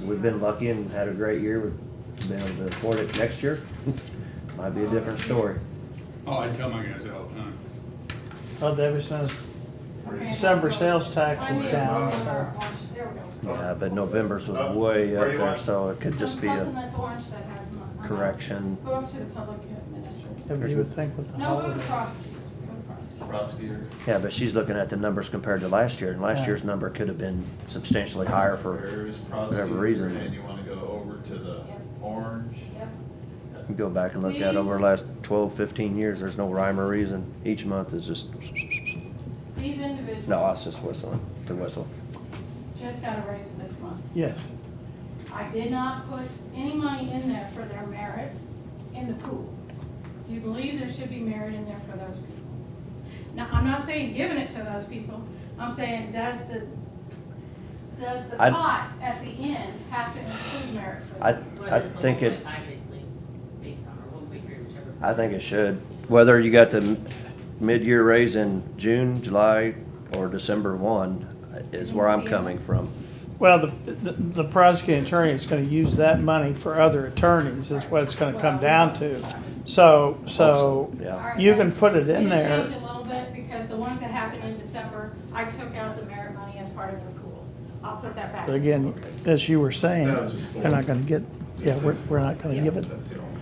we've been lucky and had a great year. We've been able to afford it next year. Might be a different story. Oh, I tell my guys that all the time. well, ever since Okay. December sales tax I is need down, one so. more orange. There we go. Yeah, but November's was way Where up you there, want? so it could just be Something a that's orange that has correction. Go up to the public administrator. If you would think with the No, go to the holiday. prosecutor. Go to the prosecutor. Prosecutor, Yeah, but she's looking at the numbers compared to last year, and last Yeah. year's number could have been substantially higher for there's whatever prosecutor, reason. and you wanna go over to the orange. Yep. You can go back and look at over the last 12, 15 years, there's no rhyme or reason. Each month is just, These individuals. no, it's just whistling to whistle. Just got a raise this month. Yes, I did not put any money in there for their merit in the pool. Do you believe there should be merit in there for those people? Now, I'm not saying giving it to those people, I'm saying does the I'd- pot at the end have to include merit for them? I think it, 1.5 basically based on, or 1.3, whichever. I think it should. Whether you got the mid-year raise in June, July, or December 1 is where I'm coming from. well, the prosecuting attorney is gonna use that money for other attorneys, is what it's gonna come down to. So, All Yeah, right, you can then, put it in can you there. change a little bit, because the ones that happened in December, I took out the merit money as part of their pool. I'll put that back. But again, as you were saying, That was just they're not gonna get, yeah, we're not gonna give it. That's the only.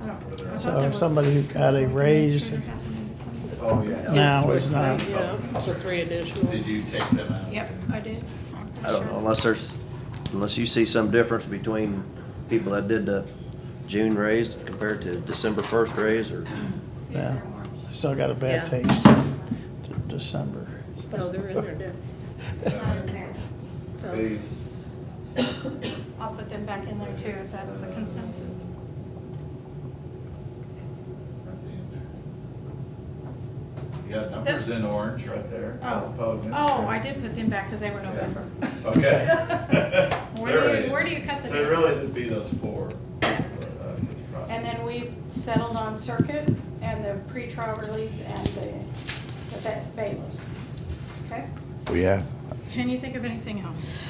I don't- I thought So there was- somebody who got a raise Oh, yeah. now is not. Yeah, so 3 additional. Did you take them out? Yep, I did. I don't know, unless you see some difference between people that did the June raise compared to December 1st raise, or, Yeah, still got a bad Yeah. taste to December. Oh, they're in there, Deb. Not in there. These, I'll put them back in there too, if that's the consensus. you got numbers in orange right there. That's public Oh, I did put them back because they were November. Okay. Where do you cut the So it'd date? really just be those four. And then we've settled on circuit and the pretrial release and the bailiffs. Okay? We have, Can you think of anything else?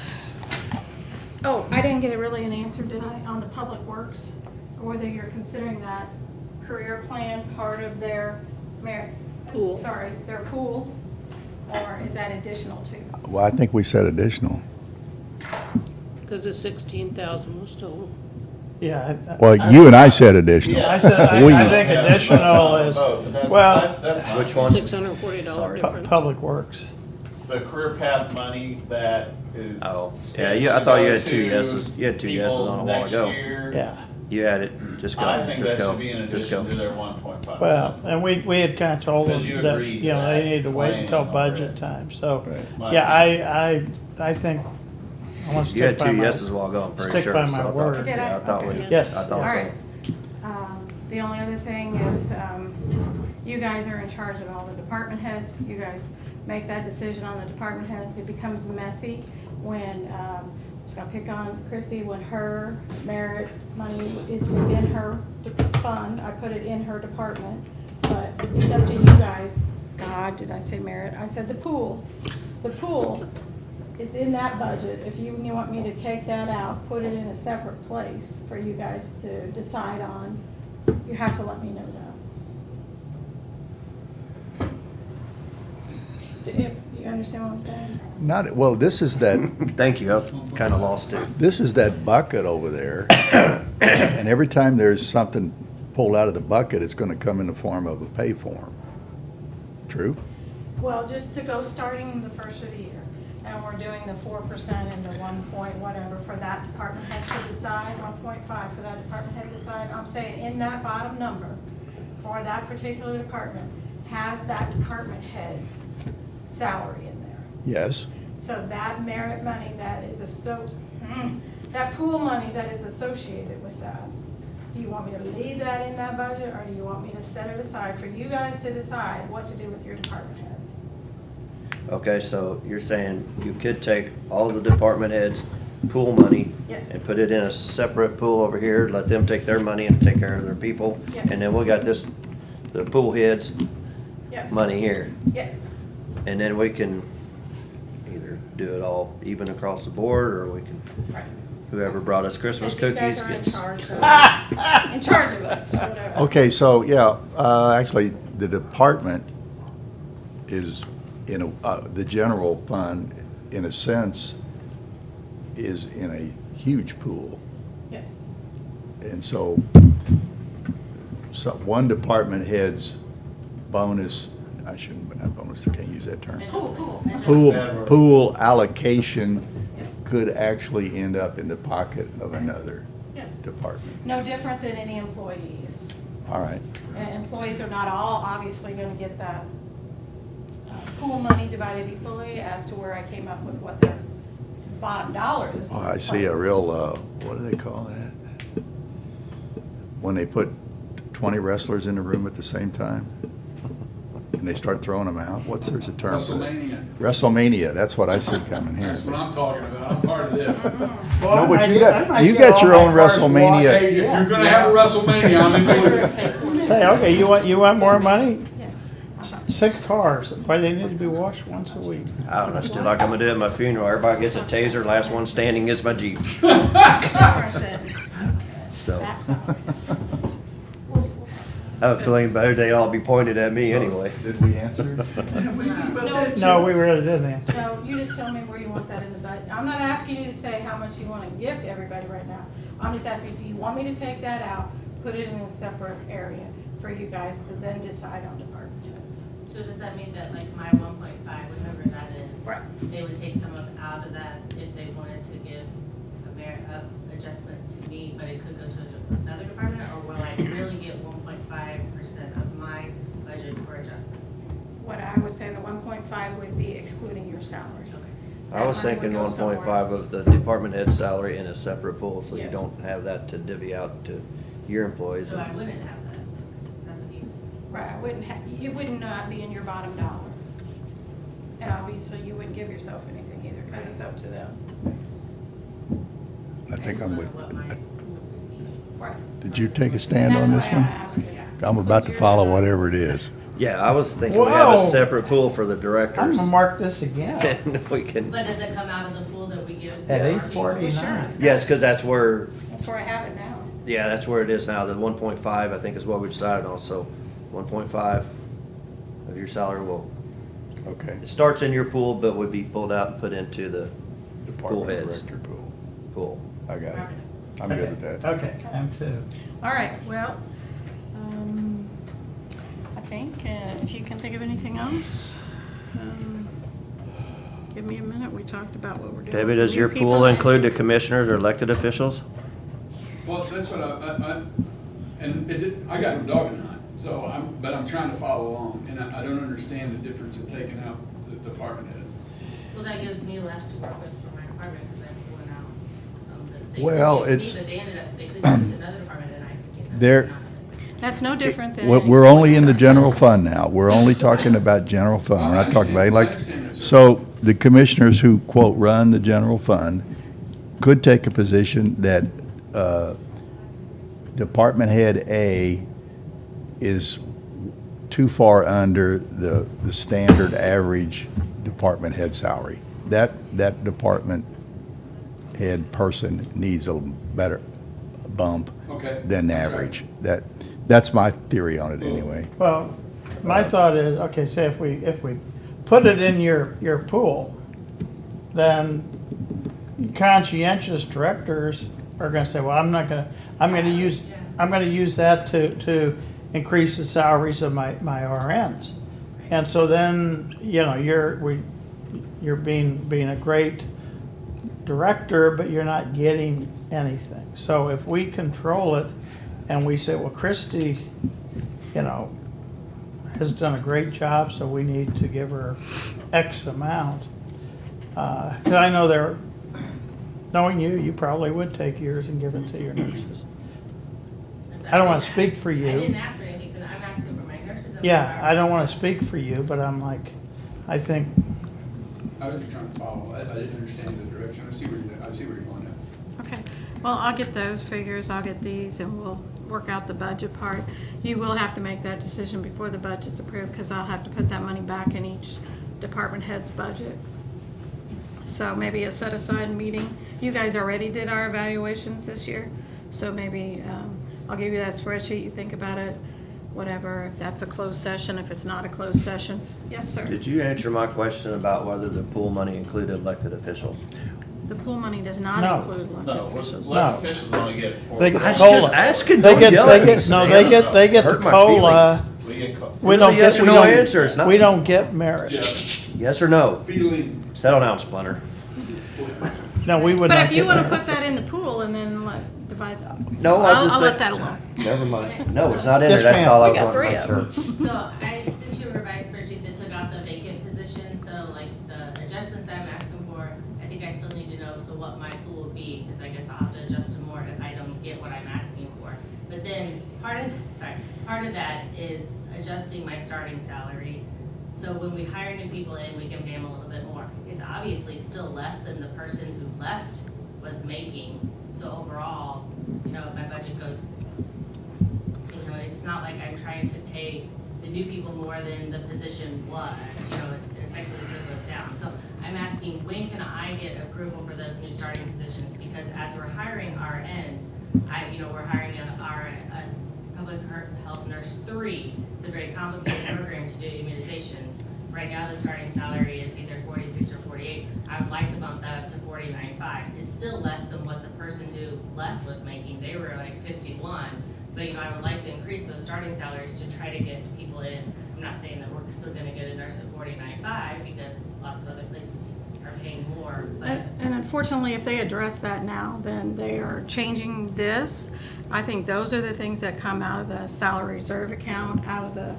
Oh, I didn't get really an answer, did I, on the public works? Or whether you're considering that career plan part of their merit? Pool. Sorry, their pool, or is that additional to? well, I think we said additional. Because the 16,000 was total. Yeah. Well, you and I said additional. I said, I think additional is, well, That's not. Which one? $640 Sorry. difference. Public Works. The career path money that is. Oh, yeah, scheduled I to thought you go had 2 to yeses. You had 2 yeses people on a while next ago. year. Yeah. You had it, just go, I think just that go, should be in just go. addition to their 1.5. Well, and we had kind of told them Because you that, agreed you know, to they that need to wait plan until already. budget time, so. It's my Yeah, opinion. I think, I want to You had stick by 2 my. yeses a while ago, I'm pretty stick sure. by so my I thought- word. Did I? Yeah, I thought we, Okay. Yes. I thought All so. right. The only other thing is, you guys are in charge of all the department heads. You guys make that decision on the department heads. It becomes messy when, just gonna pick on Christie, when her merit money is within her fund. I put it in her department, but it's up to you guys. God, did I say merit? I said the pool. The pool is in that budget. If you want me to take that out, put it in a separate place for you guys to decide on, you have to let me know that. If you understand what I'm saying? Not, well, this is that, Thank you, I was kinda lost too. this is that bucket over there. And every time there's something pulled out of the bucket, it's gonna come in the form of a pay form. True? Well, just to go starting the first of the year. and we're doing the 4% and the 1 point whatever for that department head to decide, 1.5 for that department head to decide, I'm saying in that bottom number for that particular department, has that department head's salary in there. Yes. So that merit money that is that pool money that is associated with that, do you want me to leave that in that budget, or do you want me to set it aside for you guys to decide what to do with your department heads? Okay, so you're saying you could take all the department heads' pool money Yes. and put it in a separate pool over here, let them take their money and take care of their people? Yes. And then we got this, the pool heads' Yes. money here. Yes. And then we can either do it all even across the board, or we can, Right. whoever brought us Christmas Because you cookies guys are in gets. charge of, in charge of us, whatever. Okay, so, yeah, actually, the department is the general fund, in a sense, is in a huge pool. Yes. And so, one department head's bonus, I shouldn't, not bonus, I can't use that term. Pool. Pool allocation Yes. could actually end up in the pocket of another Yes. department. No different than any employee is. All right. Employees are not all obviously gonna get that pool money divided equally as to where I came up with what their bottom dollar is. Oh, I see a real, what do they call that? When they put 20 wrestlers in the room at the same time? And they start throwing them out? There's a term for that? WrestleMania. WrestleMania, that's what I see coming here. That's what I'm talking about. I'm part of this. Well, No, but I you might got- I you might got get your all own my cars WrestleMania. washed. Hey, if you're gonna have a WrestleMania, I'm into it. Say, okay, you want more money? Yeah. 6 cars, why they need to be washed once a week? I don't know, still like I'm gonna do at my funeral, everybody gets a taser, last one standing gets my Jeep, Different than so. that salary. I have a feeling better they all be pointed at me So, anyway. Did we answer? No, we really didn't answer. So you just tell me where you want that in the budget. I'm not asking you to say how much you want to give to everybody right now. I'm just asking, do you want me to take that out, put it in a separate area for you guys to then decide on department heads? So does that mean that like my 1.5, whatever that is? Right. They would take some of out of that if they wanted to give a adjustment to me, but it could go to another department? Or will I really get 1.5% of my budget for adjustments? What I would say, the 1.5 would be excluding your salary. I was That money would thinking go 1.5 somewhere else. of the department head salary in a separate pool, so you Yes. don't have that to divvy out to your employees. So I wouldn't have that. That's what he was saying. Right, I wouldn't have, it would not be in your bottom dollar. And obviously, you wouldn't give yourself anything either, because it's up to them. I think I'm with, What my pool would be. Right. did you take a stand on this That's why I one? asked you. I'm about to follow whatever it is. Yeah, I was thinking we have Whoa. a separate pool for the I'm directors. gonna mark this again. And we can, But does it come out of the pool that we give? At our 8:49. people? Sure. yes, because that's where, That's where I have it now. yeah, that's where it is now. The 1.5, I think, is what we decided on. So 1.5 of your salary will, Okay. it starts in your pool, but would be pulled out and put into the pool Department heads Director pool. pool. I got it. Okay. I'm good with that. Okay, I'm too. All right, well, I think, if you can think of anything else, give me a minute. We talked about what we're doing. David, with does the your new people pool and- include the commissioners or elected officials? Well, that's what and I got no dog in the hunt, so but I'm trying to follow along, and I don't understand the difference of taking out the department heads. Well, that gives me less to work with for my department, because I'm pulling out some that they. Well, could use it's- me, But they ended up, they could use another department, and I could get that. There- none of it. That's no different than. We're only in the general fund now. We're only talking about general fund. We're not talking about, I understand that, sir. so the commissioners who quote, "run the general fund" could take a position that, Department Head A is too far under the standard average department head salary. That department head person needs a better bump Okay. than That's right. average. That's my theory on it anyway. Well, my thought is, okay, say if we put it in your pool, then conscientious directors are gonna say, well, I'm gonna use that to increase the salaries of my RNs. And so then, you're being a great director, but you're not getting anything. So if we control it and we say, well, Christie, you know, has done a great job, so we need to give her X amount. 'Cause I know knowing you, you probably would take yours and give it to your nurses. I don't wanna speak for you. I didn't ask for anything, because I'm asking for my nurses. and Yeah, my I don't wanna RNs. speak for you, but I'm like, I think, I was just trying to follow, I didn't understand the direction, I see where you're going now. Okay, well, I'll get those figures, I'll get these, and we'll work out the budget part. You will have to make that decision before the budget's approved, because I'll have to put that money back in each department head's budget. So maybe a set-aside meeting. You guys already did our evaluations this year, so maybe I'll give you that spreadsheet, you think about it, whatever, if that's a closed session, if it's not a closed session. Yes, sir. Did you answer my question about whether the pool money included elected officials? The pool money does not No. include elected No, officials. elected officials only get four. They get I was COLA. just asking, They don't get, yell they at me, get, no, Sam. they get the Hurt my COLA. feelings. We get, We It's a don't yes get, or we no don't, answer, it's not- we don't get merit. Yes or no? Feeling. Settle down, Splinter. No, we would But not if you get wanna merit. put that in the pool and then divide, No, I'll just I'll say. let that alone. Never mind. No, it's not in Yes, there, that's ma'am. all I We was got wanting to make 3 of sure. So I sent you a revised spreadsheet that took out the vacant position, so like the adjustments I'm asking for, I think I still need to know, so what my pool would be, because I guess I'll have to adjust them more if I don't get what I'm asking for. But then part of that is adjusting my starting salaries. So when we hire new people in, we can pay them a little bit more. It's obviously still less than the person who left was making. So overall, you know, if my budget goes, you know, it's not like I'm trying to pay the new people more than the position was, you know, it effectively still goes down. So I'm asking, when can I get approval for those new starting positions? Because as we're hiring RNs, we're hiring a public health nurse 3. It's a very complicated program to do immunizations. Right now, the starting salary is either 46 or 48. I would like to bump that up to 49.5. It's still less than what the person who left was making. They were like 51. But, you know, I would like to increase those starting salaries to try to get people in. I'm not saying that we're still gonna get a nurse at 49.5 because lots of other places are paying more, but. and unfortunately, if they address that now, then they are changing this. I think those are the things that come out of the salary reserve account, out of the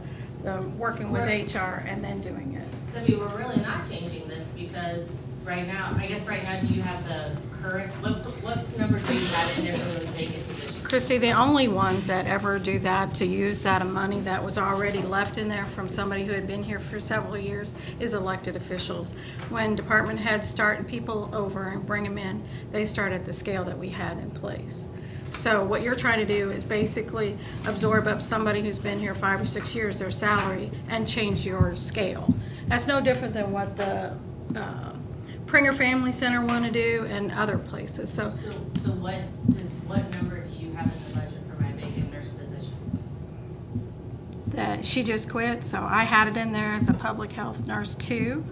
working with HR and then doing it. So, I mean, we're really not changing this because right now, do you have the current, what number do you have in there for those vacant positions? Christy, the only ones that ever do that, to use that money that was already left in there from somebody who had been here for several years, is elected officials. When department heads start people over and bring them in, they start at the scale that we had in place. So what you're trying to do is basically absorb up somebody who's been here 5 or 6 years, their salary, and change your scale. That's no different than what the Pringer Family Center want to do and other places. So So what number do you have in the budget for my vacant nurse position? that she just quit, so I had it in there as a public health nurse 2.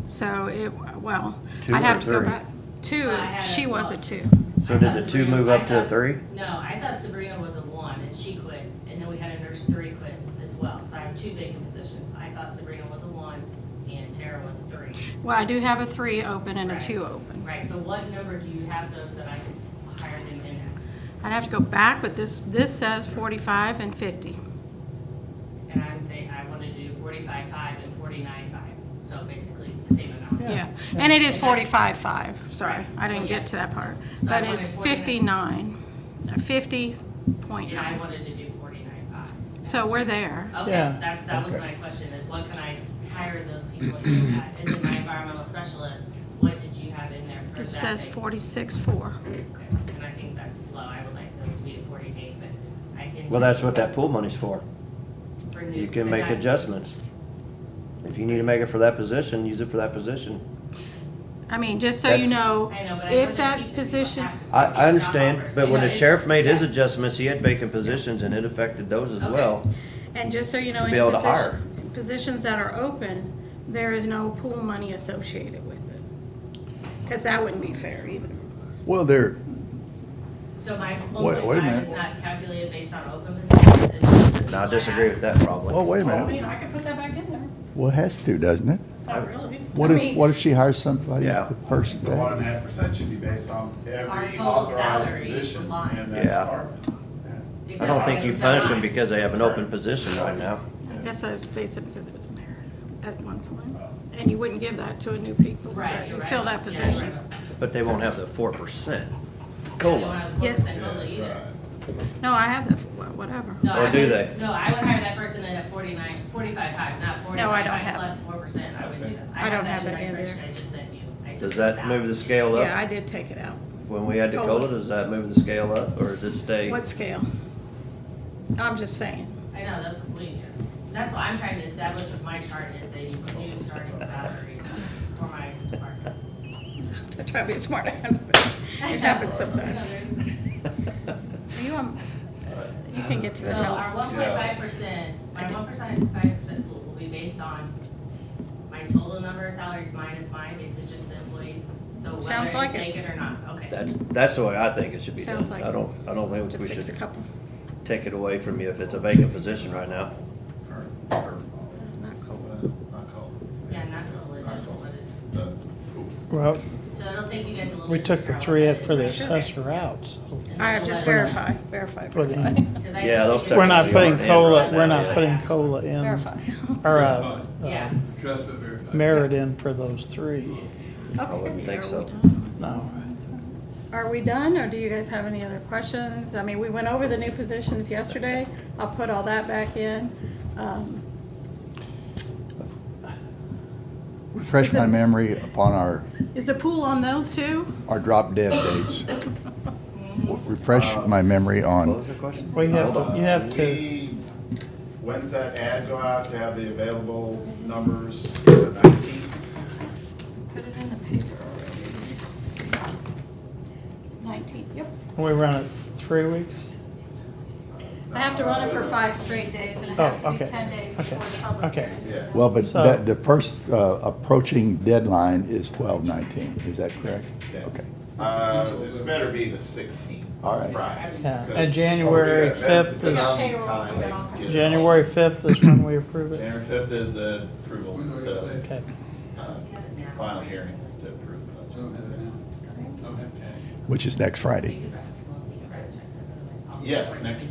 So Two I'd have or to go three? back. 2, I had she it was a low. 2. So did the 2 move up to a 3? No, I thought Sabrina was a 1 and she quit, and then we had a nurse 3 quit as well. So I have 2 vacant positions. I thought Sabrina was a 1 and Tara was a 3. Well, I do have a 3 open and a Right. 2 open. Right, so what number do you have those that I could hire them in at? I'd have to go back, but this says 45 and 50. And I'm saying I want to do 45.5 and 49.5, so basically the same amount. Yeah, and it is 45.5, sorry, Right. I didn't get to that part. So I But it's wanted 49. 59, And I 50.9. wanted to do 49.5. So we're there. Okay, Yeah. that was Okay. my question, is what can I hire those people in at? And then my environmental specialist, what did you have in there for that? It says thing? 46.4. Okay, and I think that's low, I would like those to be at 48, but I can. Well, that's what that pool money's for. for new- You can but make that- adjustments. If you need to make it for that position, use it for that position. I mean, just so you That's- know, I know, but I if want to keep that the people position, happy, so I they get understand, job offers. but when I the know sheriff made his yeah. adjustments, he had vacant positions and it affected those as Okay. well. and just so you know, To in be able to hire. positions that are open, there is no pool money associated with it. Because that wouldn't be fair either. Well, there, So my Wait a 1.5 minute. is not calculated based on open positions, it's just the people Now, I I disagree have. with that probably. well, wait a I minute. mean, I can put that back in there. Well, it has to, doesn't it? Not really. What I if, mean- what if she hires somebody Yeah. the first The day? 1.5% should be based on Our every total authorized salary position line. in that Yeah. department. I don't think you punish them because they have an open position right now. I guess I was basing because it was mayor at one point. And you wouldn't give that to a new people, Right, but you're you right. fill that Yeah, position. you're right. But they won't have the 4% They don't COLA. have the Yes. 4% COLA either. No, I have the, whatever. No, Or I do would- they? No, I would hire that person in at 45.5, not No, I don't 45.5 have plus 4%. I would do that. I don't have in that my in there. spreadsheet I just sent you. I took Does it that out. move the scale Yeah, I up? did take it out. When we had the COLA. COLA, does that move the scale up or does it stay? What scale? I'm just saying. I know, that's what I'm trying to establish with my chart is a new starting salaries for my department. I try to be a smart ass, but it happens I know, sometimes. there's- You can get to So the our help. 1.5%, my 1.5% pool will be based on my total number of salaries minus mine, basically just the employees. So whether Sounds it's like it. vacant or not, okay. That's the way I think it should be done. Sounds like I don't To think we fix a should couple. take it away from you if it's a vacant position right now. Not cool. Not called. Yeah, not COLA, just what it is. Well, So it'll take you guys a little we bit. took to the figure out three what that for is the for sure. assessor out, so. And I then have just we'll let- verify. Put in. 'cause I Yeah, see those it gets We're not You putting aren't in COLA, right we're now, not yeah. putting COLA in, Verify. or, Yeah. Trust but verify. merit in for those three. Okay, wouldn't think are we so. done? No. Are we done, or do you guys have any other questions? I mean, we went over the new positions yesterday. I'll put all that back in. Refresh my memory upon Is the pool on those two? our drop dead dates. Refresh my memory What on, was the question? Well, you have to, you have to, When's that ad go out to have the available numbers for the 19th? Put it in the paper already. 19, yep. we run it 3 weeks? I have to run it for 5 straight days, and it has to Oh, be okay. 10 days before the Okay, public okay. hearing. Yeah. well, but So- the first approaching deadline is 12/19, is that correct? Yes. Okay. It better be the 16th, All right. Friday. Yeah, and because- January Oh, yeah, 5th that's is, the Payroll, time we they got all can get it January 5th is when we approve all. it. January 5th is the approval, the Okay. final hearing to approve the Don't budget. have it now. Okay. Which is next Friday. Yes, next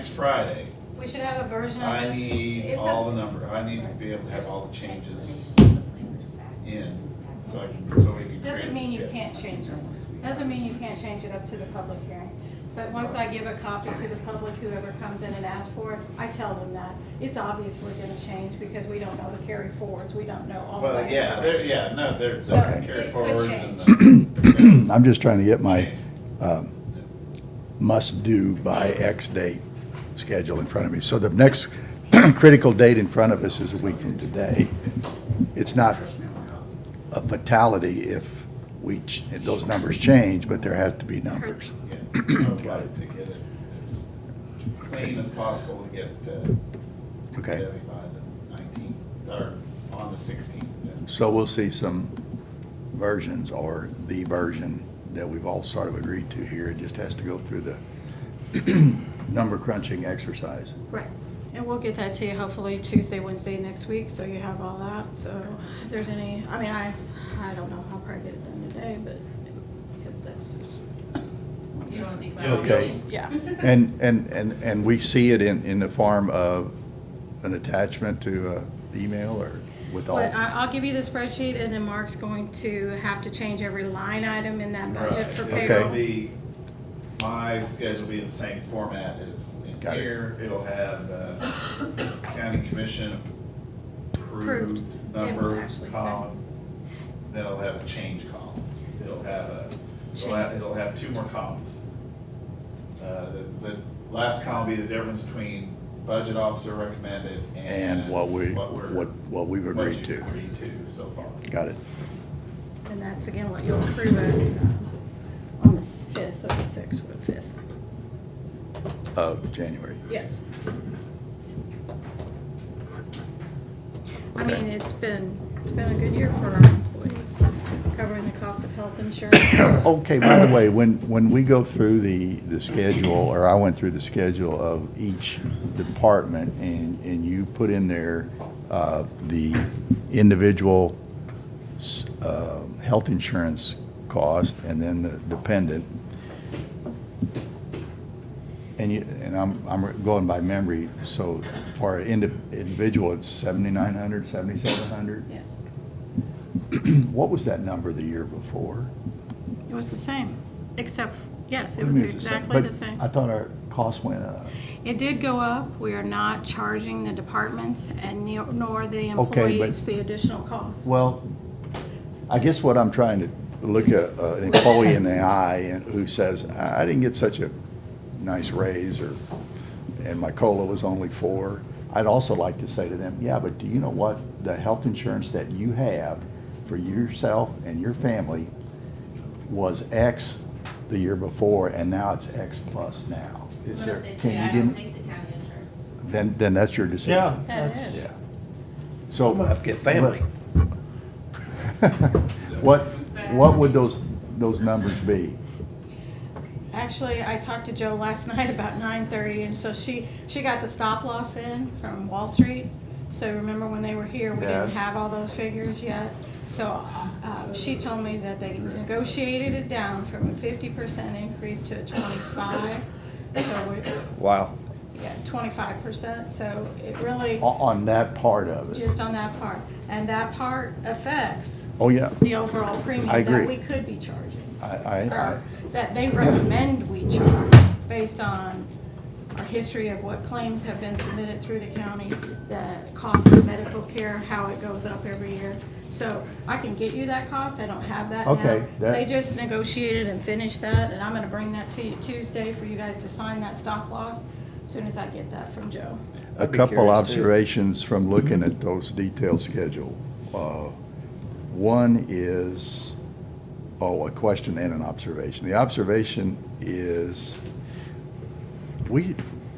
Friday. We should have a version of it. I need If the- all the number, I need to be able to have all the changes in, so we can create Doesn't the mean you schedule. can't change it. Doesn't mean you can't change it up to the public hearing. But once I give a copy to the public, whoever comes in and asks for it, I tell them that. It's obviously gonna change because we don't know the carry forwards, we don't know all Well, that yeah, information. there's So, carry it could forwards and the. I'm just trying to get my must-do by X date schedule in front of me. So the next critical date in front of us is a week from today. It's not a fatality if those numbers change, but there has to be numbers. Yeah, Got it, to get it as clean as possible to get Okay. Debbie by the 19th, or on the 16th. So we'll see some versions, or the version that we've all sort of agreed to here. It just has to go through the number crunching exercise. Right, and we'll get that to you hopefully Tuesday, Wednesday next week, so you have all that. So if there's any, I mean, I don't know, I'll probably get it done today, but, because that's just, You don't think about Okay. it? yeah. And we see it in the form of an attachment to email or with all? But I'll give you the spreadsheet, and then Mark's going to have to change every line item in that budget for Right. payroll. It'll be, my schedule will be the same format as in Got it. here. It'll have county commission approved Approved. It will number actually say. column. Then it'll have a change column. It'll have 2 more columns. The last column will be the difference between budget officer recommended And what we've what agreed you've to. agreed to so far. Got it. And that's again what you'll approve it on the 5th of the 6th or the 5th. Of January. Yes. I Okay. mean, it's been a good year for our employees, covering the cost of health insurance. Okay, by the way, when we go through the schedule, or I went through the schedule of each department, and you put in there the individual health insurance cost and then the dependent. And I'm going by memory, so for an individual, it's 7,900, 7,700? Yes. What was that number the year before? It was the same, except, yes, it What was do you mean it's exactly the But same. I thought our cost went up. It did go up. We are not charging the departments and nor the Okay, but- employees the additional cost. Well, I guess what I'm trying to look at an employee in the eye and who says, I didn't get such a nice raise and my COLA was only 4. I'd also like to say to them, yeah, but do you know what? The health insurance that you have for yourself and your family was X the year before and now it's X plus now. Is What there, if they can say, you I give don't me? take the county insurance? Then that's your decision. Yeah. That that's- is. Yeah. So. I'm gonna have to get family. What would those numbers be? Actually, I talked to Joe last night about 9:30, and so she got the stop loss in from Wall Street. So remember when they were here, we didn't Yes. have all those figures yet. So she told me that they negotiated it down from a 50% increase to a 25. So we, Wow. yeah, 25%. So it really, On that part of it? just on that part. And that part affects Oh, yeah. the overall premium I agree. that we could be charging. I, Or that they recommend we charge based on our history of what claims have been submitted through the county, the cost of medical care, how it goes up every year. So I can get you that cost, I don't have that now. Okay, that- They just negotiated and finished that, and I'm gonna bring that to you Tuesday for you guys to sign that stop loss, as soon as I get that from Joe. A I'd be couple curious, too. observations from looking at those detailed schedule. One is, a question and an observation. The observation is,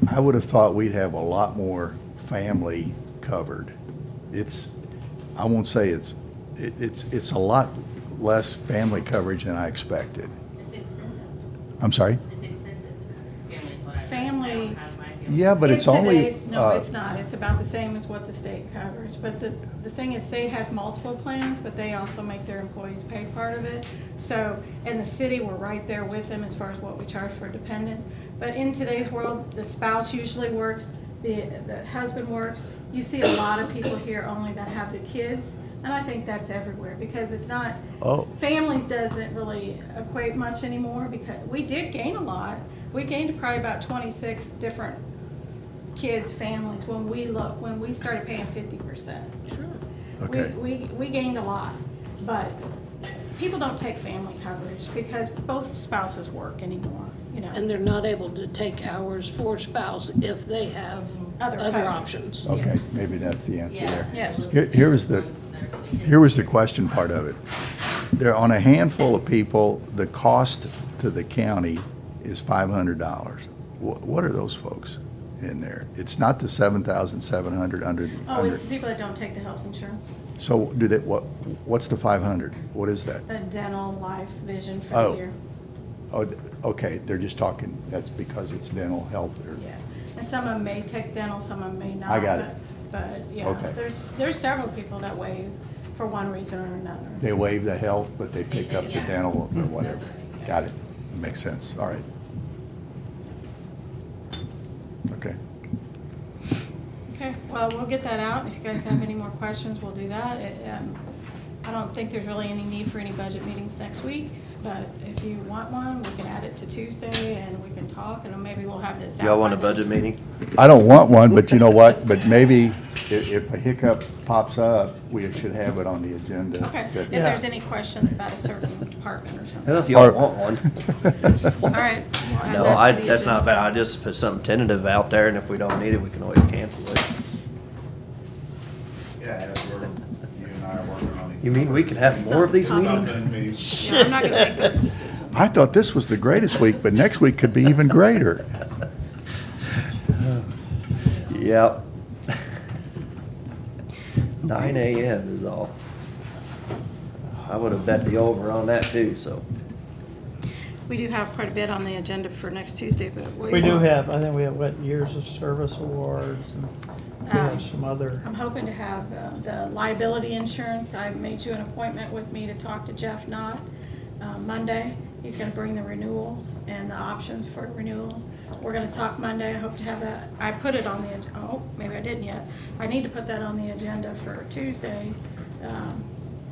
I would have thought we'd have a lot more family covered. I won't say it's a lot less family coverage than I expected. It's expensive. I'm sorry? It's expensive to cover. Family's what I read. Family- I don't have my family. Yeah, but it's only. Today's- No, it's not. It's about the same as what the state covers. But the thing is, state has multiple plans, but they also make their employees pay part of it. So, in the city, we're right there with them as far as what we charge for dependents. But in today's world, the spouse usually works, the husband works. You see a lot of people here only that have the kids. And I think that's everywhere because it's not, Oh. families doesn't really equate much anymore because we did gain a lot. We gained probably about 26 different kids, families, when we started paying 50%. Sure. Okay. We gained a lot, but people don't take family coverage because both spouses work anymore, you know. And they're not able to take hours for spouse if they have Other other coverage. options. Okay, maybe that's the answer Yeah. there. Yes. Here was the question part of it. There, on a handful of people, the cost to the county is $500. What are those folks in there? It's not the 7,700 under the, Oh, it's the people that don't take the health insurance, so do they, what's the 500? What is that? the dental, life, vision for Oh. the year. Oh, okay, they're just talking, that's because it's dental health or, Yeah, and some of them may take dental, some of them may not. I got it. But, yeah, Okay. there's several people that waive for one reason or another. they waive the health, but they pick up the Yeah. dental or whatever. That's what I- Got it. Makes sense. All right. Okay. Okay, well, we'll get that out. If you guys have any more questions, we'll do that. I don't think there's really any need for any budget meetings next week, but if you want one, we can add it to Tuesday and we can talk and then maybe we'll have this out. Y'all want a by then. budget meeting? I don't want one, but you know what? But maybe if a hiccup pops up, we should have it on the agenda. Okay, that- if there's any questions about a certain department or something. Well, if y'all Or- want one. All right. we'll add No, that to the that's not agenda. bad. I just put something tentative out there, and if we don't need it, we can always cancel it. Yeah, as you and I are working on these. You mean we can have more of these meetings? Something we- Yeah, I'm not gonna make those decisions. I thought this was the greatest week, but next week could be even greater. Yep. 9 AM is all. I would have bet the over on that too, so. We do have quite a bit on the agenda for next Tuesday, but We do have, I think we have, what, years of service awards and We have some other, I'm hoping to have the liability insurance. I made you an appointment with me to talk to Jeff Knott Monday. He's gonna bring the renewals and the options for renewals. We're gonna talk Monday. I hope to have that. I put it on the, oh, maybe I didn't yet. I need to put that on the agenda for Tuesday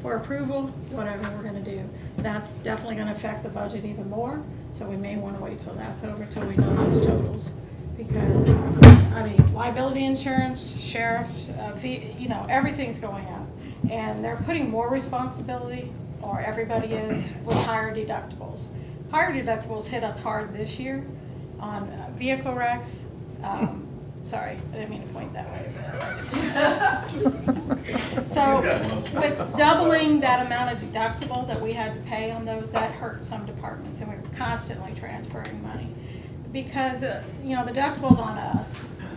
for approval, whatever we're gonna do. That's definitely gonna affect the budget even more, so we may wanna wait till that's over, till we know those totals. Because, I mean, liability insurance, sheriff, you know, everything's going up. And they're putting more responsibility, or everybody is, with higher deductibles. Higher deductibles hit us hard this year on vehicle wrecks. Sorry, I didn't mean to point that way. So, with doubling that amount of deductible that we had to pay on those, that hurt some departments, and we were constantly transferring money. Because, you know, the deductible's on us.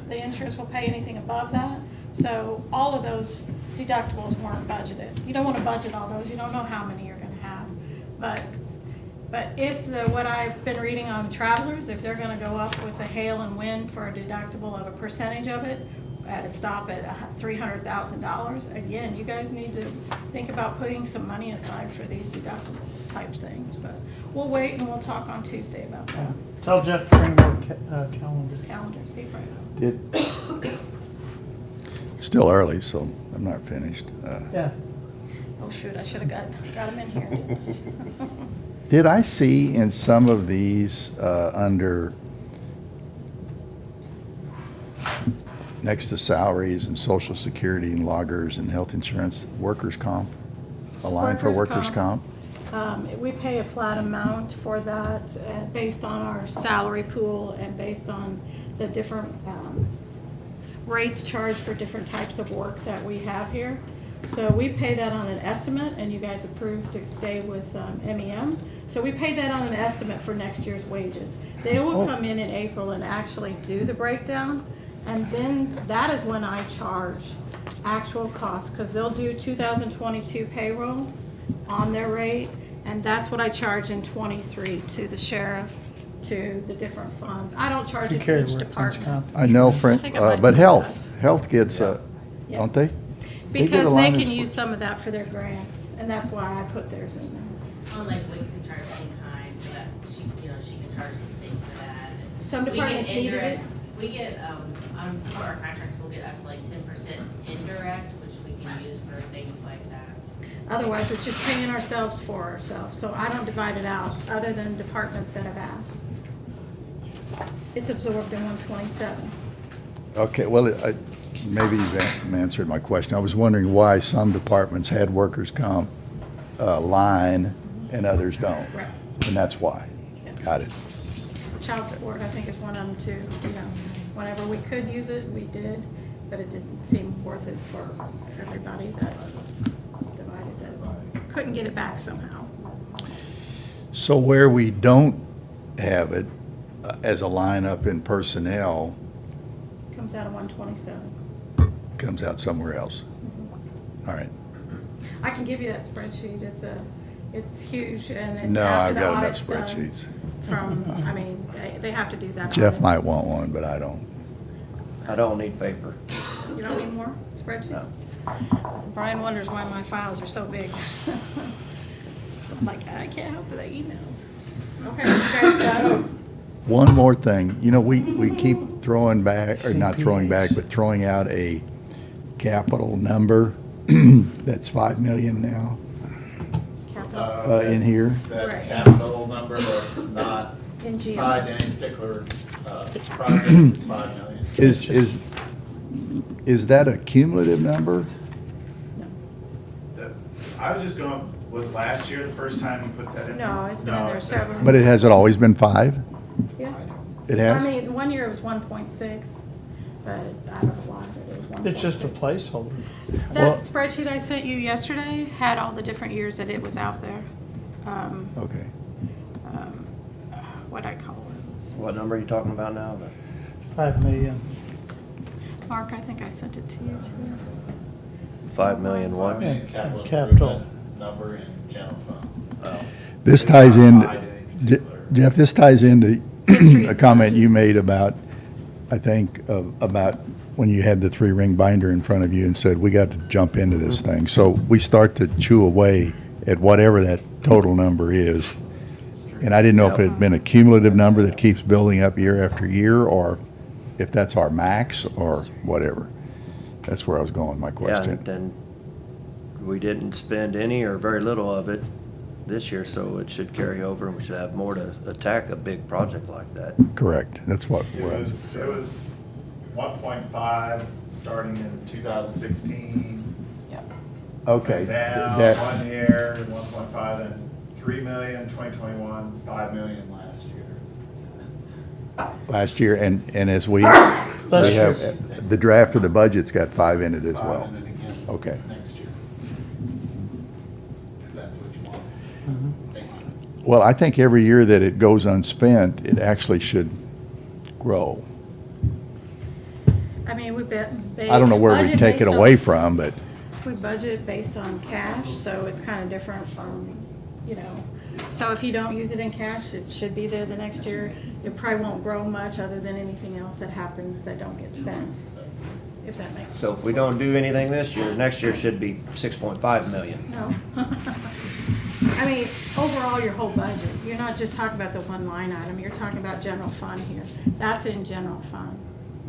The insurance will pay anything above that. So all of those deductibles weren't budgeted. You don't want to budget all those. You don't know how many you're going to have. But if what I've been reading on travelers, if they're going to go up with the hail and wind for a deductible of a percentage of it, at a stop at $300,000, again, you guys need to think about putting some money aside for these deductibles type things. But we'll wait and we'll talk on Tuesday about that. tell Jeff to bring more calendar. Calendar, see if I Did, still early, so I'm not finished. Yeah, Oh, shoot, I should have got him in here, didn't I? Did I see in some of these, under, next to salaries and social security and loggers and health insurance, workers' comp? A line for Workers' workers' comp? We pay a flat amount for that based on our salary pool and based on the different rates charged for different types of work that we have here. So we pay that on an estimate, and you guys approved to stay with MEM. So we pay that on an estimate for next year's wages. They will come in April and actually do the breakdown, and then that is when I charge actual costs, because they'll do 2022 payroll on their rate, and that's what I charge in '23 to the sheriff, to the different funds. I don't charge you it to carry each workman's department. comp. I know, Frank, think I might but do health gets, Yeah. don't they? They get Because a they line can as- use some of that for their grants, and that's why I put theirs in there. Like we can charge in kind, so that's, she can charge the state for that. And Some we get departments needed indirect- it. We get, on some of our contracts, we'll get up to like 10% indirect, which we can use for things like that. Otherwise, it's just paying ourselves for ourselves, so I don't divide it out, other than departments that have asked. It's absorbed in 127. Okay, well, maybe you've answered my question. I was wondering why some departments had workers' comp line and others don't. Right. And that's why. Yes. Got it. Child support, I think, is one of them too, you know. Whenever we could use it, we did, but it didn't seem worth it for everybody that divided it. Couldn't get it back somehow. So where we don't have it as a line up in personnel, Comes out of 127. comes out somewhere else. All right. I can give you that spreadsheet, it's huge, and it's No, after I've the got enough audit's done. spreadsheets. From, I mean, they have to do that. Jeff audit. might want one, but I don't. I don't need paper. You don't need more spreadsheets? No. Brian wonders why my files are so big. I'm like, I can't help with the emails. Okay, you guys got it? One more thing, we keep throwing back, or not throwing back, but throwing out a capital number that's 5 million now Capital in here. That Right. capital number that's not in GM. tied to any particular project, it's 5 million. Is that a cumulative number? I was just going, was last year the first time you put that in? No, it's been in there it's several. But has it always been 5? Yeah. It I has? mean, one year it was 1.6, but I don't know why, but it was 1.6. it's just a placeholder. Well- That spreadsheet I sent you yesterday had all the different years that it was out there. Okay. What'd I call it? What number are you talking about now? 5 million. Mark, I think I sent it to you too. 5 million 5 what? million capital Capital. improvement number in general fund. Oh. This It's ties not in, tied to any particular- Jeff, this ties into History a of comment budget. you made about I think, about when you had the 3-ring binder in front of you and said, we got to jump into this thing. So we start to chew away at whatever that total number is. And I didn't know if it had been a cumulative number that keeps building up year after year, or if that's our max or whatever. That's where I was going with my Yeah, question. and we didn't spend any or very little of it this year, so it should carry over, and we should have more to attack a big project like that. Correct. That's what. It was 1.5 starting in 2016. Okay. Down that- 1 year, 1.5, then 3 million, 2021, 5 million last year. Last year, and as we Last year. have, the draft of the budget's got 5 in it as 5 well. in it again Okay. next year. If that's what you want. Well, I think every year that it goes unspent, it actually should grow. I mean, we bet. I don't know where we take it away from, but We budget based on cash, so it's kind of different from, you know, so if you don't use it in cash, it should be there the next year. It probably won't grow much other than anything else that happens that don't get spent, if that makes sense. So if we don't do anything this year, next year should be 6.5 million. No. I mean, overall, your whole budget, you're not just talking about the one line item, you're talking about general fund here. That's in general fund.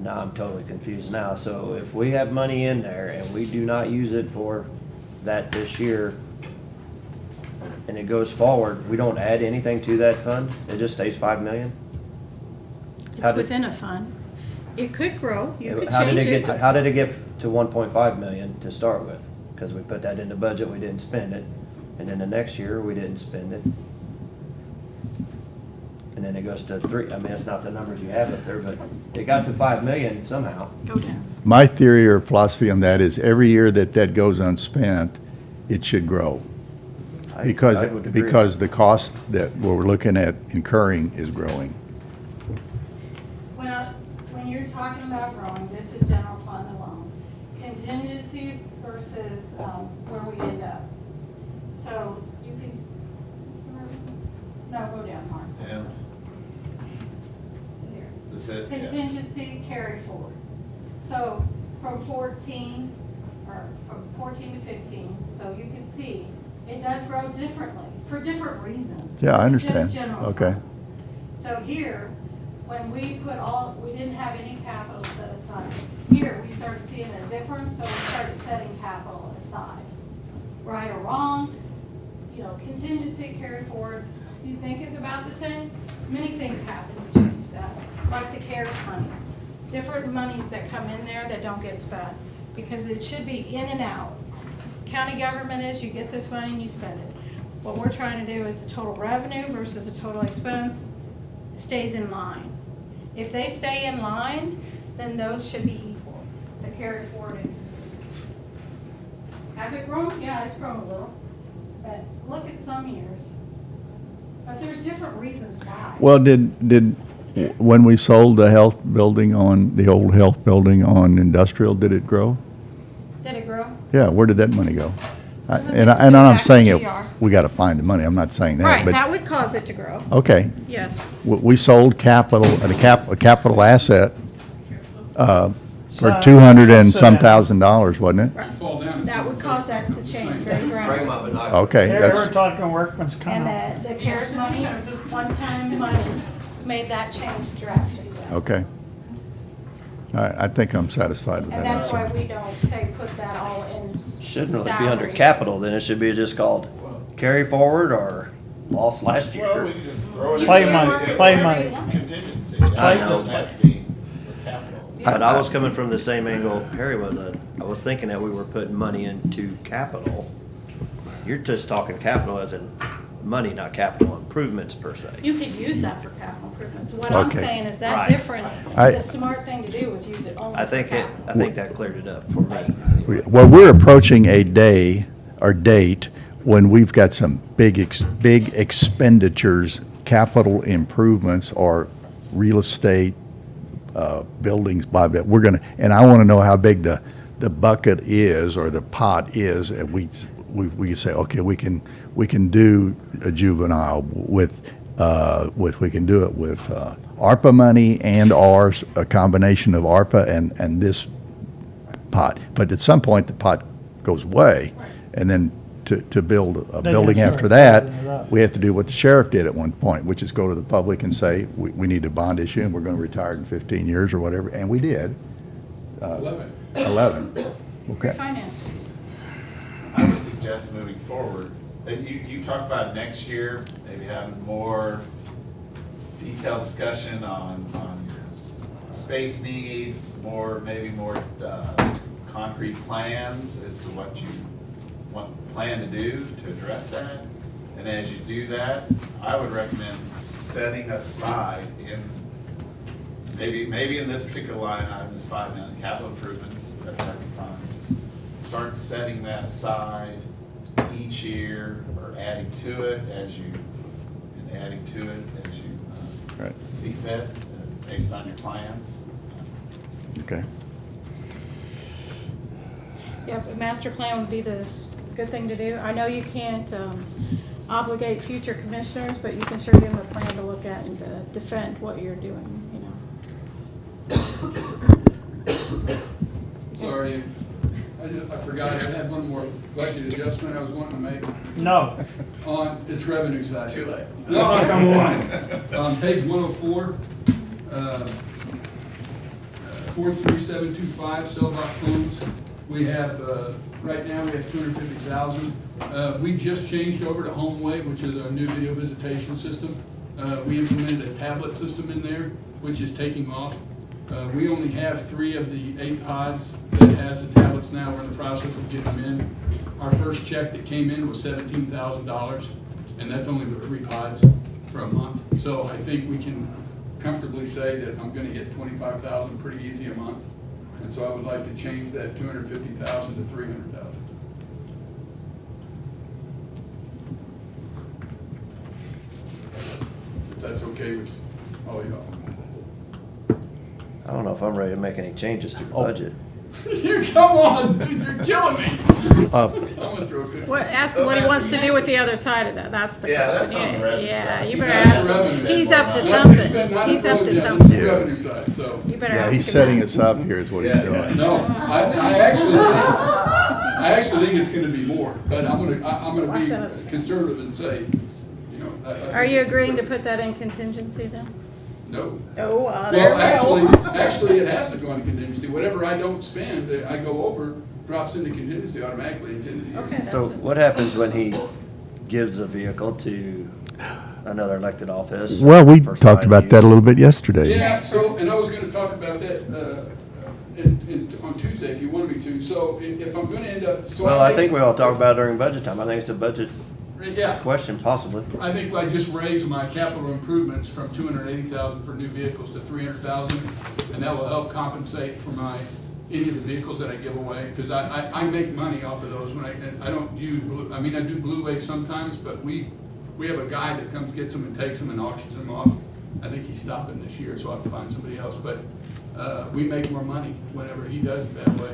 Now I'm totally confused now. So if we have money in there and we do not use it for that this year, and it goes forward, we don't add anything to that fund? It just stays 5 million? How It's did- within a fund. It could grow, you could How did change it get, it. how did it get to 1.5 million to start with? Because we put that in the budget, we didn't spend it, and then the next year, we didn't spend it. And then it goes to 3, I mean, it's not the numbers you have up there, but it got to 5 million somehow. Go down. my theory or philosophy on that is every year that that goes unspent, it should grow. I Because, would agree. because the cost that we're looking at incurring is growing. Well, when you're talking about growing, this is general fund alone. Contingency versus where we end up. So you can, no, go down, Mark. Yeah, Here. that's it. Yeah. Contingency carry forward. So from 14, or from 14 to 15, so you can see, it does grow differently, for different reasons. Yeah, I This is understand. just general Okay. fund. So here, when we we didn't have any capital set aside. Here, we started seeing a difference, so we started setting capital aside. Right or wrong, you know, contingency carry forward, you think it's about the same? Many things happen to change that, like the CARES money. Different monies that come in there that don't get spent, because it should be in and out. County government is, you get this money and you spend it. What we're trying to do is the total revenue versus the total expense stays in line. If they stay in line, then those should be equal, the carry forward. Has it grown? Yeah, it's grown a little, but look at some years. But there's different reasons why. Well, when we sold the health building the old health building on industrial, did it grow? Did it grow? Yeah, where did that money go? Well, And they I'm go back saying to it, GR. we gotta find the money, I'm not saying that, Right, but, that would cause it to grow, okay. yes. We sold capital, a capital asset, for So- 200 and so- some $1,000, wasn't it? Right. Fall down. That would cause that to change very Bring them drastically. up and knock. Okay, They that's, were talking workman's comp. And the CARES money, one-time money, made that change drastically. okay. All right, I think I'm satisfied with that And that's why answer. we don't say put that all in Shouldn't really be under salary. capital, then it should be just called carry forward or lost last Well, year. we can just throw it in. Play there. money, play money. Contingency. I It know. doesn't have to be with capital. But I was coming from the same angle Harry was. I was thinking that we were putting money into capital. You're just talking capital as in money, not capital improvements per se. You could use that for capital improvements. What I'm Okay. saying is that Right. difference, I- the smart thing to do was use it only I for think capital. that cleared it up for me. Well, we're approaching a day or date when we've got some big expenditures, capital improvements or real estate, buildings by that. And I want to know how big the bucket is or the pot is. And we can say, okay, we can do a juvenile we can do it with ARPA money and/or a combination of ARPA and this pot. But at some point, the pot goes away, and then to build a Then building you after start that, building it up. we have to do what the sheriff did at one point, which is go to the public and say, we need a bond issue, and we're gonna retire in 15 years or whatever, and we did. 11. 11, okay. Refinance. I would suggest moving forward, that you talk about next year, maybe having more detailed discussion on your space needs, maybe more concrete plans as to what you plan to do to address that. And as you do that, I would recommend setting aside maybe in this particular line item, this 5 million capital improvements, that'd be fine. Just start setting that aside each year, or adding to it as you Right. see fit, based on your plans. Okay. Yeah, but master plan would be the good thing to do. I know you can't obligate future commissioners, but you can sure give them a plan to look at and to defend what you're doing, you know. Sorry, I forgot, I had one more budget adjustment I was wanting to make No, on its revenue side. Too late. No, come on. On page 104, 43725, cell block phones, we have, right now, we have 250,000. We just changed over to HomeWay, which is our new video visitation system. We implemented a tablet system in there, which is taking off. We only have 3 of the 8 pods that has the tablets now. We're in the process of getting them in. Our first check that came in was $17,000, and that's only with 3 pods for a month. So I think we can comfortably say that I'm gonna get 25,000 pretty easy a month. And so I would like to change that 250,000 to 300,000. If that's okay with all y'all. I don't know if I'm ready to make any changes to the Oh. budget. You, come on, dude, you're killing me. Uh, I'm gonna throw a cookie. What, ask him what he wants to do with the other side of that, that's the Yeah, question. that's on the revenue Yeah, side. you He's better on the ask, revenue he's side. up to Not something, expense, not he's up to approach, yeah, something. this is revenue side, so. You better Yeah, ask him. he's setting that. us up here is what he's Yeah, doing. No, I actually think it's gonna be more, but I'm gonna Watch that be other side. conservative and say, you know. I think Are you it's agreeing to conservative. put that in contingency then? No. Oh, there Well, we go. actually, it has to go into contingency. Whatever I don't spend, I go over, drops into contingency automatically. Okay. That's So good. what happens when he gives a vehicle to another elected office? Well, we for talked side about that a use? little bit yesterday. Yeah, so, and I was gonna talk about that, on Tuesday if you wanted me to. So if I'm gonna end up, so. Well, I think we all talk about it during budget time. I think it's a budget Yeah. question, possibly. I think I just raised my capital improvements from 280,000 for new vehicles to 300,000, and that will help compensate for any of the vehicles that I give away, because I make money off of those when and I don't use, I mean, I do Blue Wave sometimes, but we have a guy that comes, gets them and takes them and auctions them off. I think he's stopping this year, so I'll have to find somebody else, but we make more money whenever he does it that way.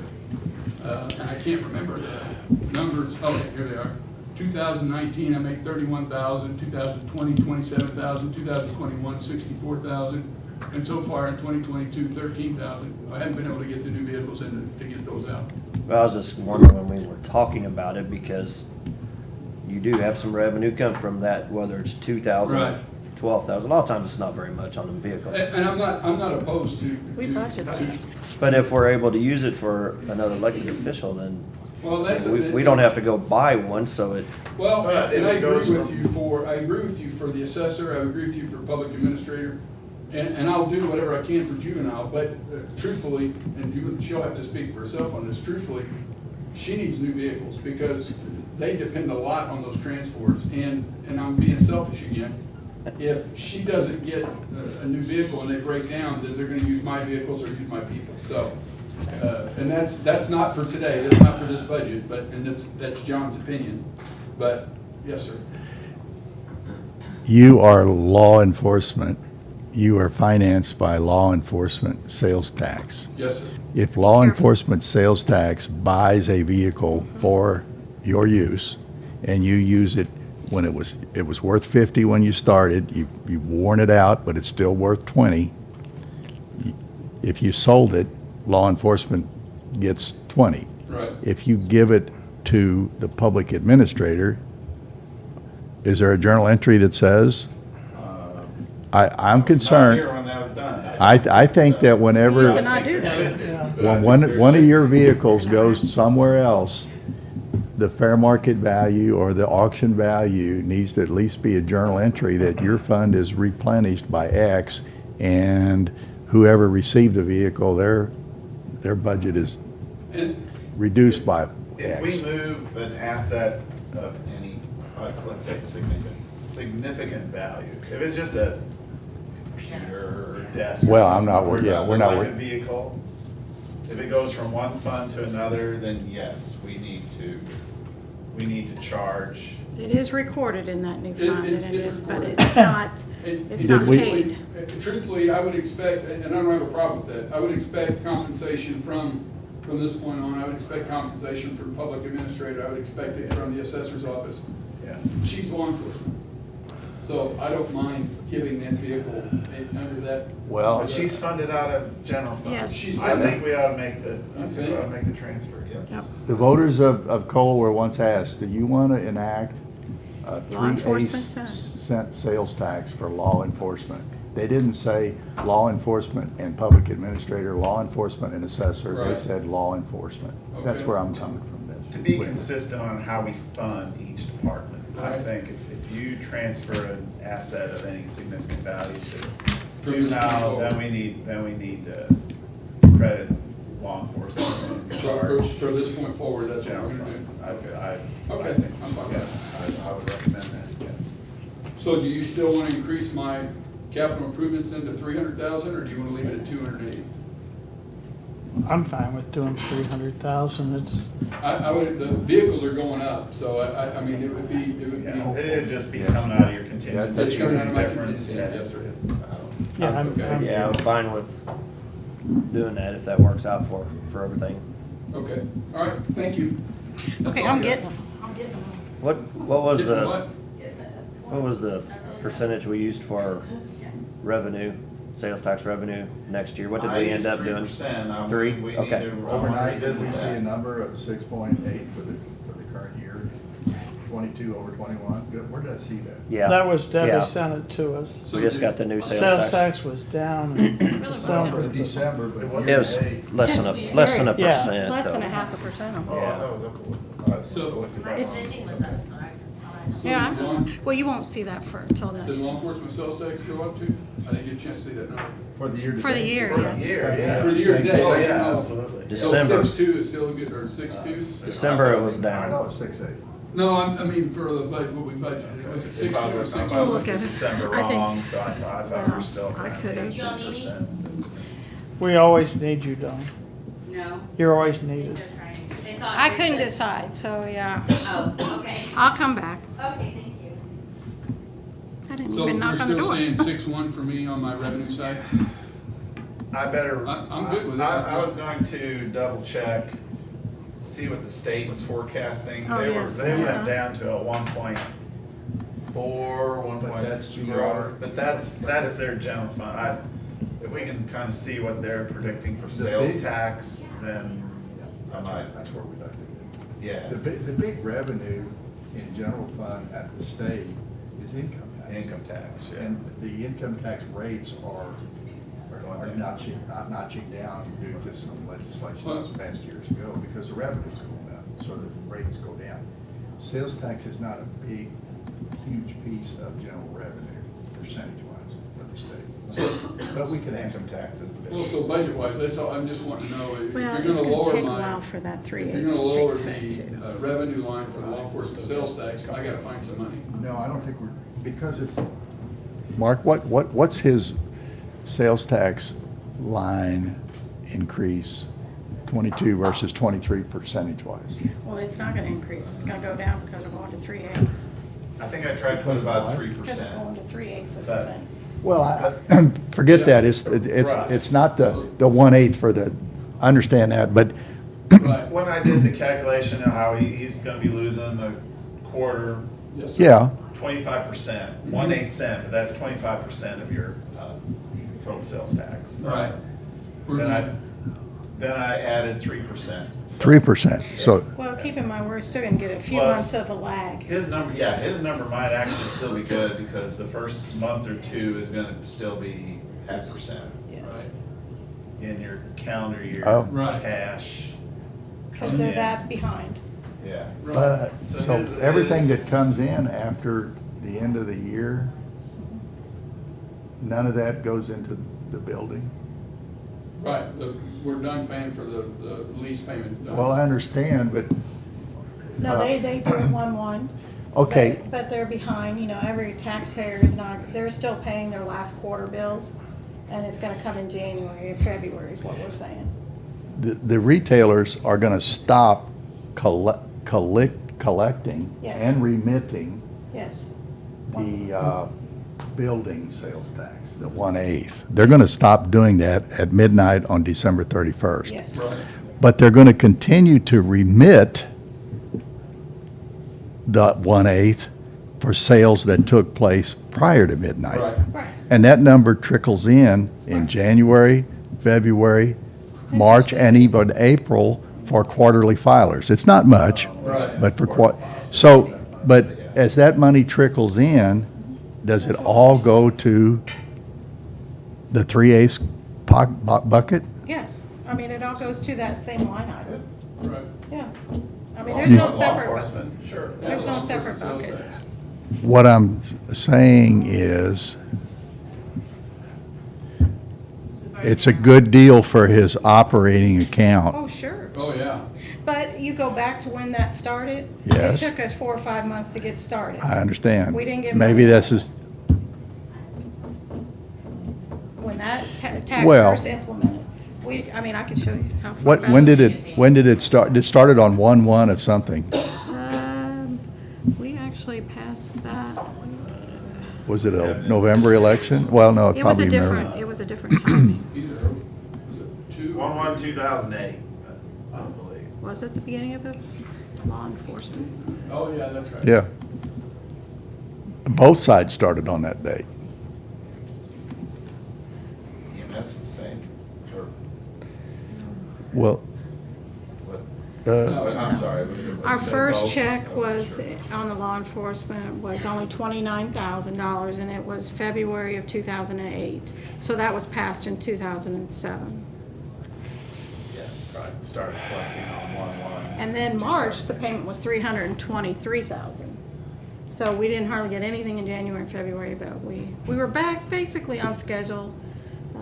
And I can't remember the numbers, oh, here they are. 2019, I make 31,000, 2020, 27,000, 2021, 64,000, and so far in 2022, 13,000. I haven't been able to get the new vehicles in to get those out. Well, I was just wondering when we were talking about it, because you do have some revenue come from that, whether it's 2,000, Right. 12,000. A lot of times it's not very much on the vehicles. And I'm not opposed to. We budgeted that. But if we're able to use it for another elected official, then Well, that's. we don't have to go buy one, so it, Well, But if and I it agree goes with from- you for the assessor, I agree with you for public administrator, and I'll do whatever I can for juvenile, but truthfully, and she'll have to speak for herself on this, truthfully, she needs new vehicles, because they depend a lot on those transports, and I'm being selfish again. If she doesn't get a new vehicle and they break down, then they're gonna use my vehicles or use my people, so. And that's not for today, that's not for this budget, but, and that's John's opinion, but, yes, sir. You are law enforcement. You are financed by law enforcement sales tax. Yes, sir. If law enforcement sales tax buys a vehicle for your use and you use it when it was worth 50 when you started, you've worn it out, but it's still worth 20. If you sold it, law enforcement gets 20. Right. If you give it to the public administrator, is there a journal entry that says, I'm It's not concerned, here when that was done. I think that whenever. We used to not do that. Should be. Yeah. When one of your vehicles goes somewhere else, the fair market value or the auction value needs to at least be a journal entry that your fund is replenished by X, and whoever received the vehicle, their budget is And, reduced by If we X. move an asset of any, let's say significant value, if it's just a computer or desk or Well, I'm something, not, yeah, we're like not, a wor- vehicle, if it goes from one fund to another, then yes, we need to charge. It is recorded in that new It- fund, it- and it it's is, but recorded. it's not, and it's Did not we- paid. truthfully, I would expect, and I don't have a problem with that, I would expect compensation from this point on, I would expect compensation from public administrator, I would expect it from the assessor's office. Yeah. She's law enforcement. So I don't mind giving that vehicle under that. well, But she's funded out of general fund. Yes. She's I funded. think we ought to make the, I You think think? we ought to make the transfer, yes. Yep. the voters of Cole were once asked, do you want to enact a Law enforcement 3/8 tax. cent sales tax for law enforcement? They didn't say law enforcement and public administrator, law enforcement and assessor. They Right. said law enforcement. That's Okay. where I'm coming from this. To be consistent on how we fund each department, I Right. think if you transfer an asset of any significant value to From juvenile, this then we need to credit law enforcement and So charge for this point forward, that's what general we're gonna fund. do. I Okay, think, I'm fine. yeah, I would recommend that, yeah. So do you still want to increase my capital improvements then to 300,000, or do you want to leave it at 280? I'm fine with doing 300,000. It's, I would, the vehicles are going up, so I mean, it would be. Yeah, it'd just be coming out of your contingency. It's coming out of my difference, contingency, yeah. yes, sir. yeah, I'm, Okay. Yeah, I'm fine with doing that if that works out for everything. Okay, all right, thank you. Okay, all I I'm got. getting them. I'm getting them. What was Getting the, what? what was the percentage we used for our revenue, sales tax revenue next year? What did we end up doing? 3%. 3? We need Okay. to Overnight, did revisit we see a that. number of 6.8 for the current year? 22 over 21? Good. Where did I see that? Yeah. that was Yeah. Debbie sent it to us. So We just got the new sales Sales tax. tax was down in December. For December, but It It wasn't was eight. less than a Yeah. percent. Less than though. a 0.5%. Oh, I thought it was up a little. All right, So- still looking back My on it. spending was up, so I. Yeah, Law- well, you won't see that for, until Did this, law enforcement sales tax go up too? I didn't get a chance to see that number. For the year to for the date. year, For yeah. the year, yeah. For the year to date. Oh, yeah, absolutely. December. 6.2 is still good, or 6.2? December it was I down. know it's 6.8. No, I mean, for the budget, what we budgeted, was it If 6.2 I or look- 6.2? if I We'll look look at it. December I think- wrong, so I thought we were still I around could've. 18%. We always need you, Dawn. No. You're always needed. They're trying. They thought I they couldn't said- decide, so yeah. Oh, okay. I'll come back. Okay, thank you. I didn't So even you're knock on the still door. saying 6.1 for me on my revenue side? I better. I'm good with it. I was going to double check, see what the state was forecasting. Oh, yes. They went Uh-huh. down to a 1.4, But that's 1.0, but that's their general fund. If we can kind of see what they're predicting for sales big- tax, then I might, That's where we'd like to be. yeah, The big revenue in general fund at the state is income tax. income tax, yeah. And the income tax rates are notching down due to some legislation that was passed years ago because the revenue's going up, so the rates go down. Sales tax is not a big, huge piece of general revenue percentage-wise of the state. But we can ask Income them. tax is the Well, biggest. so budget-wise, that's all, I'm just wanting to know, if Well, you're it's gonna gonna lower take a my, while for that if 3/8 you're to gonna take lower effect the too. revenue line for the law enforcement sales tax, I gotta find some money. No, I don't think we're, because it's. Mark, what's his sales tax line increase, 22 versus 23 percentage-wise? Well, it's not gonna increase, it's gonna go down because of going to 3/8. I think I tried to put about Because of 3%. going to 3/8 of But- the thing. Well, forget that, it's not the 1/8 for the, I understand that, but Right. When I did the calculation of how he's gonna be losing a quarter Yes, sir. Yeah, 25%, 1/8 cent, but that's 25% of your total sales tax. Right. Then I added 3%. So 3%. So, Well, keep in mind, we're still gonna get a few Plus- months of a lag. His number might actually still be good because the first month or two is gonna still be 0.5%, Yes. right? In your calendar year, Oh. Right. cash. Because coming they're in. that behind. Yeah. but, So so his- everything his- that comes in after the end of the year, none of that goes into the building? Right, we're done paying for the lease payments done. Well, I understand, but, No, they do it 1/1. okay, But they're behind, you know, every taxpayer is not, they're still paying their last quarter bills, and it's gonna come in January or February is what we're saying. the retailers are gonna stop collecting Yes. and remitting Yes. the building sales tax, the 1/8. They're gonna stop doing that at midnight on December 31st. Yes. Right, But they're gonna continue to remit the 1/8 for sales that took place prior to midnight. right. Right. And that number trickles in January, February, March, and even April for quarterly filers. It's not much, Right. but but as that money trickles in, does it all go to the 3/8 bucket? Yes. I mean, it all goes to that same line item. Right. Yeah. I mean, there's no Law separate. enforcement, sure. There's Yeah, no law separate enforcement sales bucket. tax. What I'm saying is, it's a good deal for his operating account. Oh, sure. Oh, yeah. But you go back to when that started. Yes. It took us 4 or 5 months to get started. I understand. We didn't get Maybe money. this is, When that tax Well- first implemented. I mean, I can show you how far back. when did it start? It started on 1/1 of something. We actually passed that. Was it a November election? Well, no, it It was a probably different, never. it was a different timing. Either, was it 2? 1/1/2008, I believe. Was it the beginning of it? Law enforcement? Oh, yeah, that's right. Yeah. Both sides started on that date. EMS was same, or, Well, I'm sorry. Our first Both? check Oh, was, sure. on the law enforcement, was only $29,000, and it was February of 2008. So that was passed in 2007. Yeah, right, started collecting on 1/1. And then March, the payment was $323,000. So we didn't hardly get anything in January and February, but we were back basically on schedule by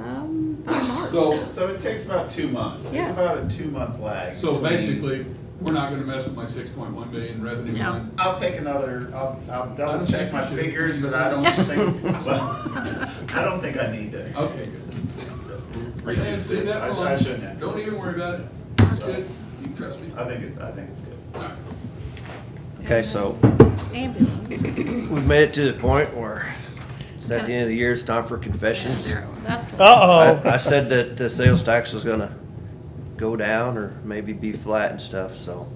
March. So, it takes about 2 months. Yes. It's about a 2-month lag. so between- basically, we're not gonna mess with my 6.1 million revenue No. line. I'll take another, I'll I double don't check think my you should. figures, but I don't think, I don't think I need to. Okay, good. reduce See it. that I one? shouldn't have. Don't even worry about it. That's it. You can trust me. I think it's good. All right. Okay, so Ambulance. we've made it to the point where it's at the end of the year, it's time for confessions. That's. Uh-oh. I said that the sales tax was gonna go down or maybe be flat and stuff, so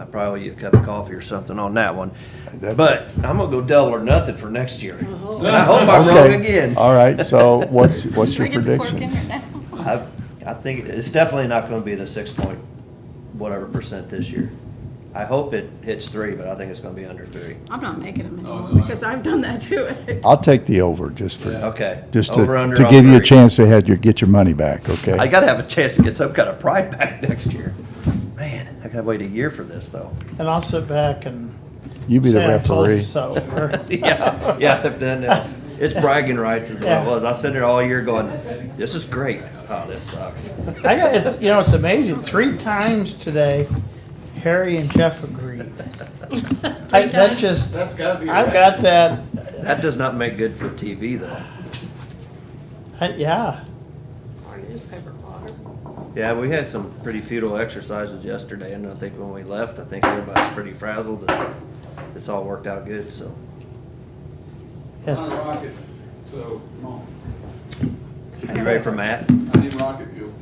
I probably owe you a cup of coffee or something on that one. That's- But I'm gonna go double or nothing for next year. And I hope I'm wrong okay, again. all right, so what's your Bringing the clerk in prediction? here now. I think it's definitely not gonna be the 6 point whatever percent this year. I hope it hits 3, but I think it's gonna be under 3. I'm not making them Oh, anymore no. because I've done that to it. I'll take the over just for, Yeah. Okay. just Over, under to on give you a 3. chance to get your money back, okay? I gotta have a chance to get some kind of pride back next year. Man, I gotta wait a year for this though. And I'll sit back and You be the say I told you referee. so. Yeah, I've done this. It's bragging rights is what Yeah. it was. I was sitting there all year going, this is great. Oh, this sucks. It's amazing. 3 times today, Harry and Jeff agreed. That just, That's gotta be. I've right. got that, That does not make good for TV though. yeah. Our newspaper plotter. Yeah, we had some pretty futile exercises yesterday, and I think when we left, I think everybody's pretty frazzled, and it's all worked out good, so. Yes. On a rocket, so, come on. You ready for math? I need rocket fuel.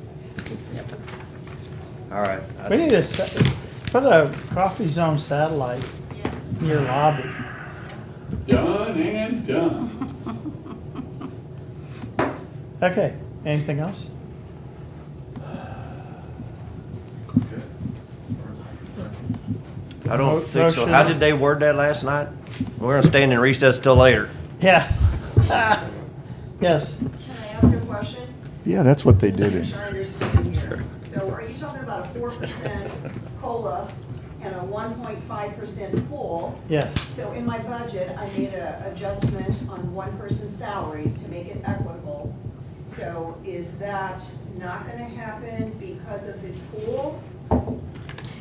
All right. We need to put a Coffee Zone satellite in your lobby. Done and done. Okay, anything else? I don't think so. How did they word that last night? We're gonna stand in recess till later. Yeah. Yes, Can I ask a question? Yeah, that's what they Just to did. make sure I understand here. So are you talking about a 4% COLA and a 1.5% pool? yes. So in my budget, I made a adjustment on one person's salary to make it equitable. So is that not gonna happen because of the pool?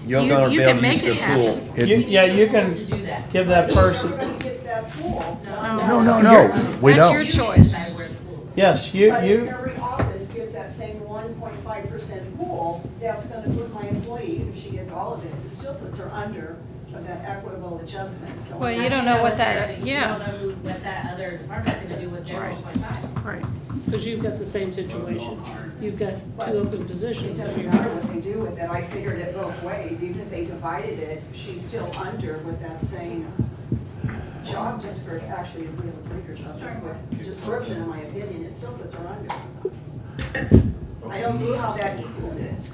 You're You- gonna you be can able to make use it your happen. pool. Yeah, you can To do that. give that person, Everybody gets that pool. No, no, no, we That's don't. your You can choice. decide where the pool. yes, But if you, every office gets that same 1.5% pool, that's gonna put my employee, if she gets all of it, it still puts her under of that equitable adjustment, so. Well, I'm you not- don't know what that, You don't yeah, know what that other department's gonna do with their Right. 1.5. right. Because you've got the same situation. You've got two open It positions. doesn't matter what they do with it, I figured it both ways, even if they divided it, she's still under with that same job description, actually, we have a bigger job description, in my opinion, it still puts her under. I don't see how that equals it.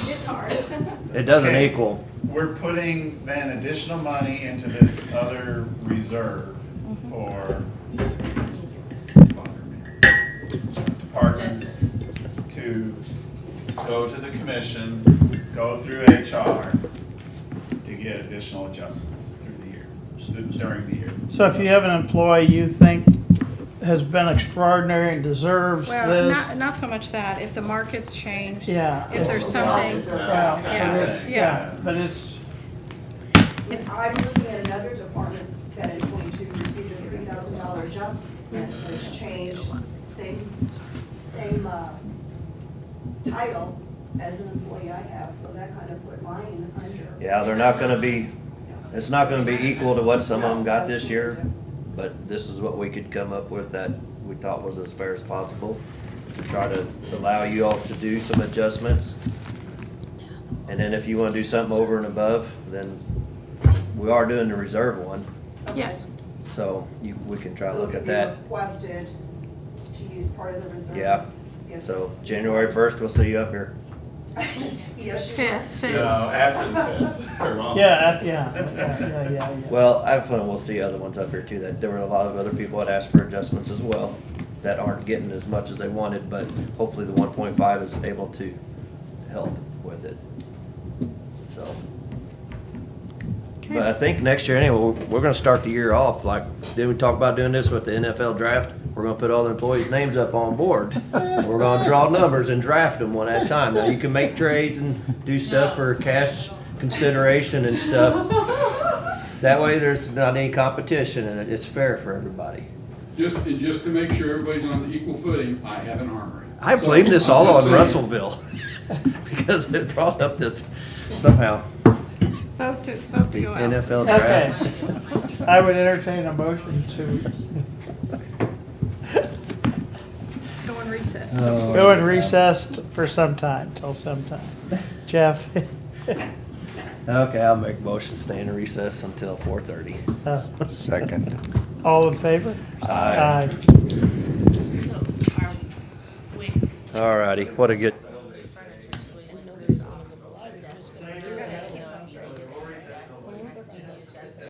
It's hard. It doesn't Okay. equal. We're putting then additional money into this other reserve for departments to go to the commission, go through HR to get additional adjustments through the year, during the year. so if you have an employee you think has been extraordinary and deserves Well, this, not so much that, if the market's changed, yeah. if there's something, Well, Yeah, it is, yeah. but it's, I'm looking at another department that in '22 received a $3,000 adjustment, which changed, same title as an employee I have, so that kind of put mine under. Yeah, they're not gonna be, it's not gonna be equal to what some of them got this year, but this is what we could come up with that we thought was as fair as possible. To try to allow you all to do some adjustments. And then if you wanna do something over and above, then we are doing the reserve one, yes. so we can try to So look it at could be that. requested to use part of the reserve. Yeah. If- So January 1st, we'll see you up here. Yes, you Fifth, are. sixth. No, after the fifth. or on. yeah. Well, I've we'll see other ones up here too, that there were a lot of other people that asked for adjustments as well, that aren't getting as much as they wanted, but hopefully the 1.5 is able to help with it, so. But I think next year anyway, we're gonna start the year off, like, didn't we talk about doing this with the NFL draft? We're gonna put all the employees' names up on board. We're gonna draw numbers and draft them one at a time. Now, you can make trades and do stuff for cash consideration and stuff. That way, there's not any competition and it's fair for everybody. Just to make sure everybody's on the equal footing, I have an armory. I So, blame this I'm all just on saying. Russellville, because it brought up this somehow, Vote to the go out. NFL Okay, draft. I would entertain a motion to Go in recess. go in recess for some time, till some time. Jeff? Okay, I'll make a motion to stay in recess until 4:30. Second. All in favor? Aye. So, are we- All righty, what a good.